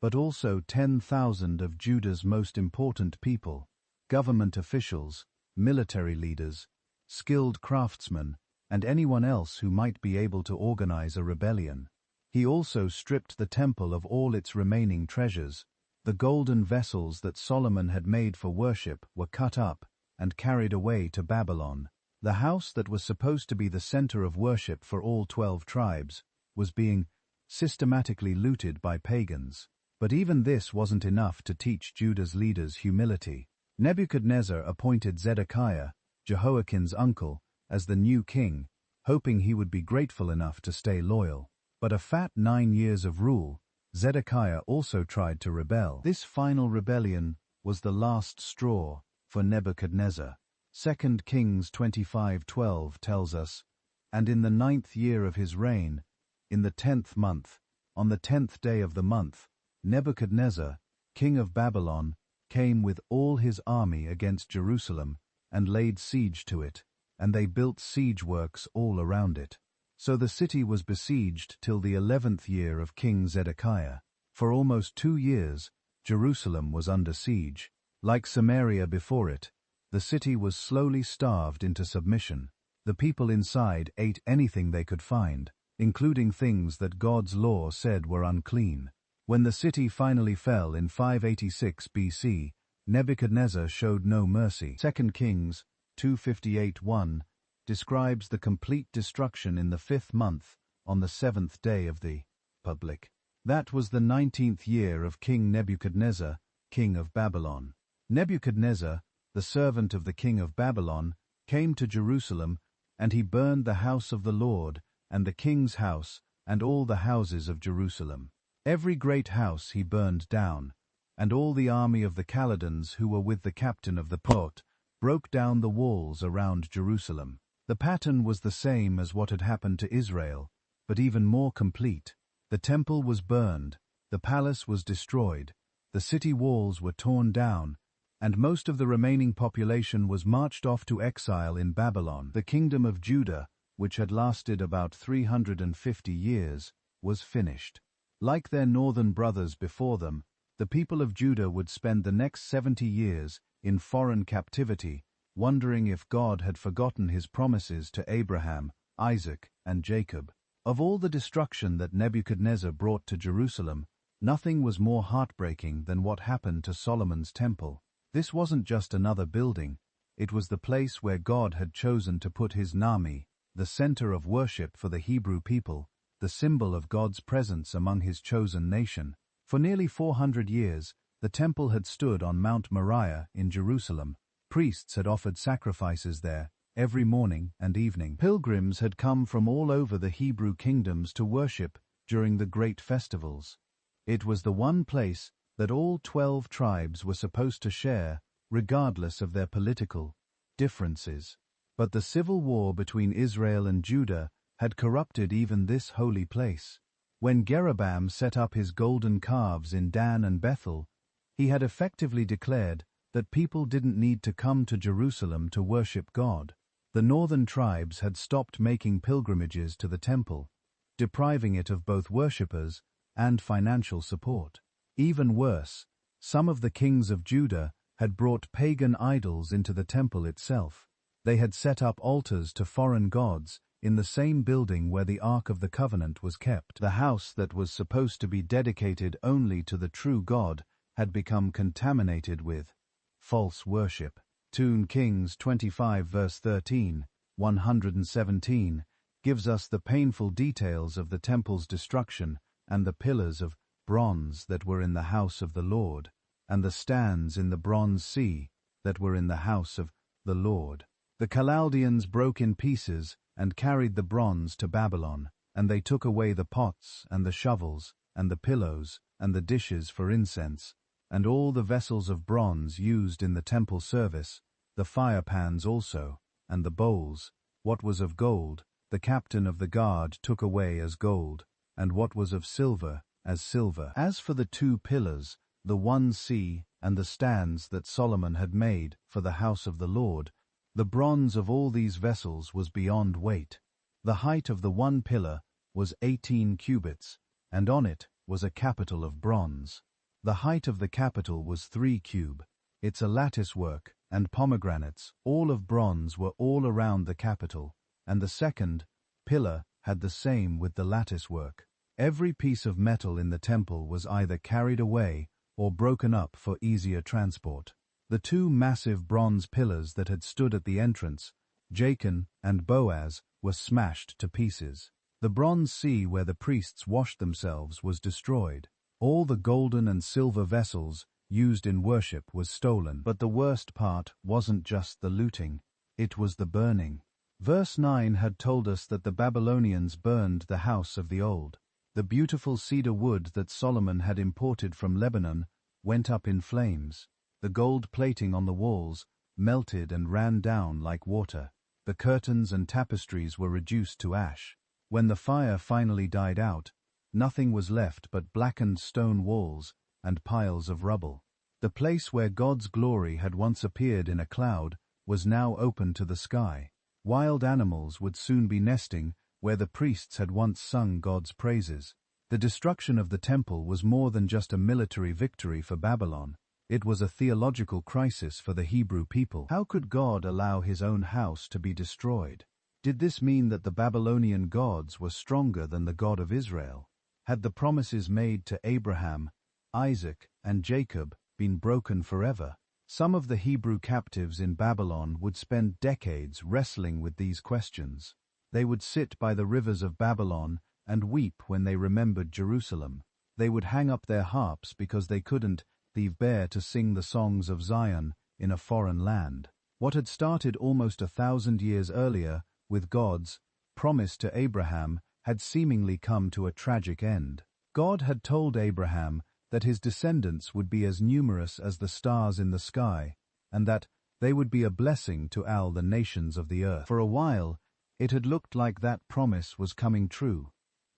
but also 10,000 of Judah's most important people, government officials, military leaders, skilled craftsmen, and anyone else who might be able to organize a rebellion. He also stripped the temple of all its remaining treasures. The golden vessels that Solomon had made for worship were cut up and carried away to Babylon. The house that was supposed to be the center of worship for all 12 tribes was being systematically looted by pagans. But even this wasn't enough to teach Judah's leaders humility. Nebuchadnezzar appointed Zedekiah, Jehoiakim's uncle, as the new king, hoping he would be grateful enough to stay loyal. But a fat 9 years of rule, Zedekiah also tried to rebel. This final rebellion was the last straw for Nebuchadnezzar. 2 Kings 25:12 tells us, "And in the 9th year of his reign, in the 10th month, on the 10th day of the month, Nebuchadnezzar, king of Babylon, came with all his army against Jerusalem and laid siege to it, and they built siege works all around it. So the city was besieged till the 11th year of King Zedekiah. For almost 2 years, Jerusalem was under siege. Like Samaria before it, the city was slowly starved into submission. The people inside ate anything they could find, including things that God's law said were unclean. When the city finally fell in 586 BC, Nebuchadnezzar showed no mercy. 2 Kings 2:58-1 describes the complete destruction in the 5th month, on the 7th day of the public. That was the 19th year of King Nebuchadnezzar, king of Babylon. Nebuchadnezzar, the servant of the king of Babylon, came to Jerusalem, and he burned the house of the Lord, and the king's house, and all the houses of Jerusalem. Every great house he burned down, and all the army of the Chaldeans who were with the captain of the port broke down the walls around Jerusalem. The pattern was the same as what had happened to Israel, but even more complete. The temple was burned, the palace was destroyed, the city walls were torn down, and most of the remaining population was marched off to exile in Babylon. The kingdom of Judah, which had lasted about 350 years, was finished. Like their northern brothers before them, the people of Judah would spend the next 70 years in foreign captivity, wondering if God had forgotten his promises to Abraham, Isaac, and Jacob. Of all the destruction that Nebuchadnezzar brought to Jerusalem, nothing was more heartbreaking than what happened to Solomon's temple. This wasn't just another building, it was the place where God had chosen to put his Nami, the center of worship for the Hebrew people, the symbol of God's presence among his chosen nation. For nearly 400 years, the temple had stood on Mount Moriah in Jerusalem. Priests had offered sacrifices there, every morning and evening. Pilgrims had come from all over the Hebrew kingdoms to worship during the great festivals. It was the one place that all 12 tribes were supposed to share, regardless of their political differences. But the civil war between Israel and Judah had corrupted even this holy place. When Jeroboam set up his golden calves in Dan and Bethel, he had effectively declared that people didn't need to come to Jerusalem to worship God. The northern tribes had stopped making pilgrimages to the temple, depriving it of both worshippers and financial support. Even worse, some of the kings of Judah had brought pagan idols into the temple itself. They had set up altars to foreign gods in the same building where the Ark of the Covenant was kept. The house that was supposed to be dedicated only to the true God had become contaminated with false worship. 2 Kings 25 verse 13, 117, gives us the painful details of the temple's destruction and the pillars of bronze that were in the house of the Lord, and the stands in the bronze sea that were in the house of the Lord. The Chaldeans broke in pieces and carried the bronze to Babylon, and they took away the pots and the shovels and the pillows and the dishes for incense, and all the vessels of bronze used in the temple service, the fire pans also, and the bowls. What was of gold, the captain of the guard took away as gold, and what was of silver, as silver. As for the 2 pillars, the one sea, and the stands that Solomon had made for the house of the Lord, the bronze of all these vessels was beyond weight. The height of the one pillar was 18 cubits, and on it was a capital of bronze. The height of the capital was 3 cubits. Its lattice work and pomegranates, all of bronze, were all around the capital, and the second pillar had the same with the lattice work. Every piece of metal in the temple was either carried away or broken up for easier transport. The 2 massive bronze pillars that had stood at the entrance, Jachin and Boaz, were smashed to pieces. The bronze sea where the priests washed themselves was destroyed. All the golden and silver vessels used in worship was stolen. But the worst part wasn't just the looting, it was the burning. Verse 9 had told us that the Babylonians burned the house of the old. The beautiful cedar wood that Solomon had imported from Lebanon went up in flames. The gold plating on the walls melted and ran down like water. The curtains and tapestries were reduced to ash. When the fire finally died out, nothing was left but blackened stone walls and piles of rubble. The place where God's glory had once appeared in a cloud was now open to the sky. Wild animals would soon be nesting where the priests had once sung God's praises. The destruction of the temple was more than just a military victory for Babylon. It was a theological crisis for the Hebrew people. How could God allow his own house to be destroyed? Did this mean that the Babylonian gods were stronger than the God of Israel? Had the promises made to Abraham, Isaac, and Jacob been broken forever? Some of the Hebrew captives in Babylon would spend decades wrestling with these questions. They would sit by the rivers of Babylon and weep when they remembered Jerusalem. They would hang up their harps because they couldn't bear to sing the songs of Zion in a foreign land. What had started almost 1,000 years earlier with God's promise to Abraham had seemingly come to a tragic end. God had told Abraham that his descendants would be as numerous as the stars in the sky, and that they would be a blessing to all the nations of the earth. For a while, it had looked like that promise was coming true.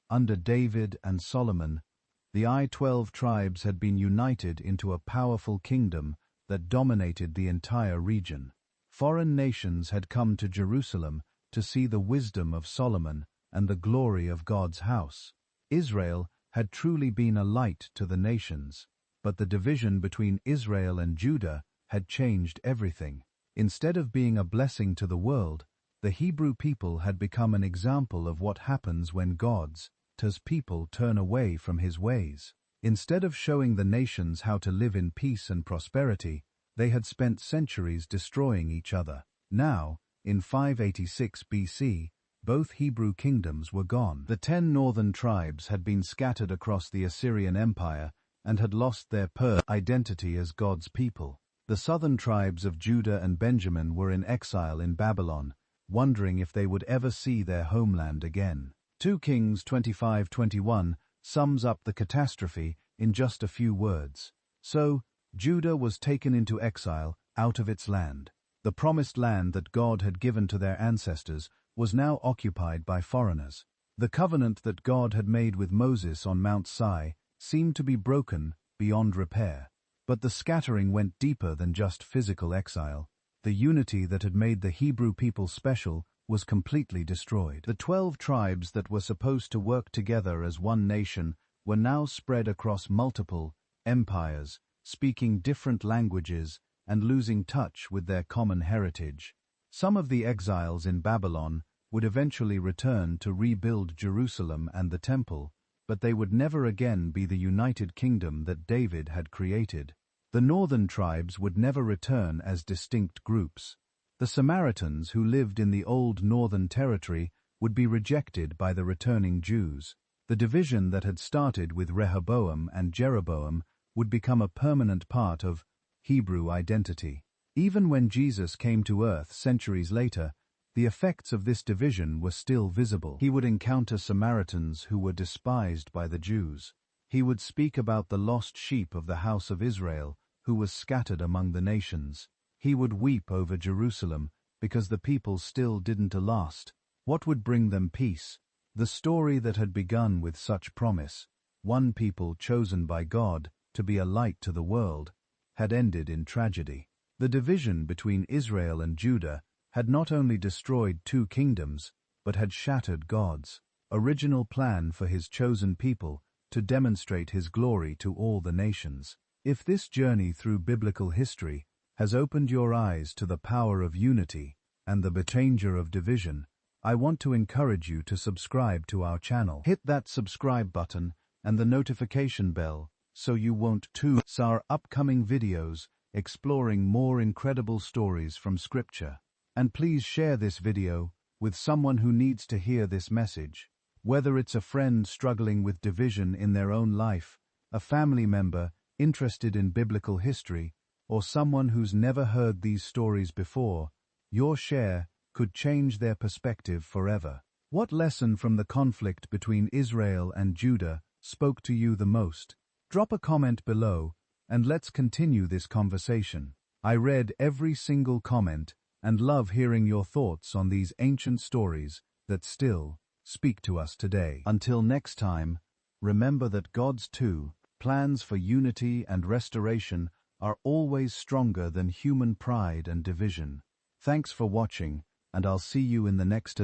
Under David and Solomon, the 12 tribes had been united into a powerful kingdom that dominated the entire region. Foreign nations had come to Jerusalem to see the wisdom of Solomon and the glory of God's house. Israel had truly been a light to the nations, but the division between Israel and Judah had changed everything. Instead of being a blessing to the world, the Hebrew people had become an example of what happens when God's people turn away from his ways. Instead of showing the nations how to live in peace and prosperity, they had spent centuries destroying each other. Now, in 586 BC, both Hebrew kingdoms were gone. The 10 northern tribes had been scattered across the Assyrian Empire and had lost their identity as God's people. The southern tribes of Judah and Benjamin were in exile in Babylon, wondering if they would ever see their homeland again. 2 Kings 25:21 sums up the catastrophe in just a few words. So, Judah was taken into exile out of its land. The promised land that God had given to their ancestors was now occupied by foreigners. The covenant that God had made with Moses on Mount Sinai seemed to be broken beyond repair. But the scattering went deeper than just physical exile. The unity that had made the Hebrew people special was completely destroyed. The 12 tribes that were supposed to work together as one nation were now spread across multiple empires, speaking different languages and losing touch with their common heritage. Some of the exiles in Babylon would eventually return to rebuild Jerusalem and the temple, but they would never again be the united kingdom that David had created. The northern tribes would never return as distinct groups. The Samaritans, who lived in the old northern territory, would be rejected by the returning Jews. The division that had started with Rehoboam and Jeroboam would become a permanent part of Hebrew identity. Even when Jesus came to earth centuries later, the effects of this division were still visible. He would encounter Samaritans who were despised by the Jews. He would speak about the lost sheep of the house of Israel, who was scattered among the nations. He would weep over Jerusalem, because the people still didn't last. What would bring them peace? The story that had begun with such promise, one people chosen by God to be a light to the world, had ended in tragedy. The division between Israel and Judah had not only destroyed two kingdoms, but had shattered God's original plan for his chosen people to demonstrate his glory to all the nations. If this journey through biblical history has opened your eyes to the power of unity and the danger of division, I want to encourage you to subscribe to our channel. Hit that subscribe button and the notification bell so you won't miss our upcoming videos exploring more incredible stories from Scripture. And please share this video with someone who needs to hear this message. Whether it's a friend struggling with division in their own life, a family member interested in biblical history, or someone who's never heard these stories before, your share could change their perspective forever. What lesson from the conflict between Israel and Judah spoke to you the most? Drop a comment below, and let's continue this conversation. I read every single comment and love hearing your thoughts on these ancient stories that still speak to us today. Until next time, remember that God's plans for unity and restoration are always stronger than human pride and division. Thanks for watching, and I'll see you in the next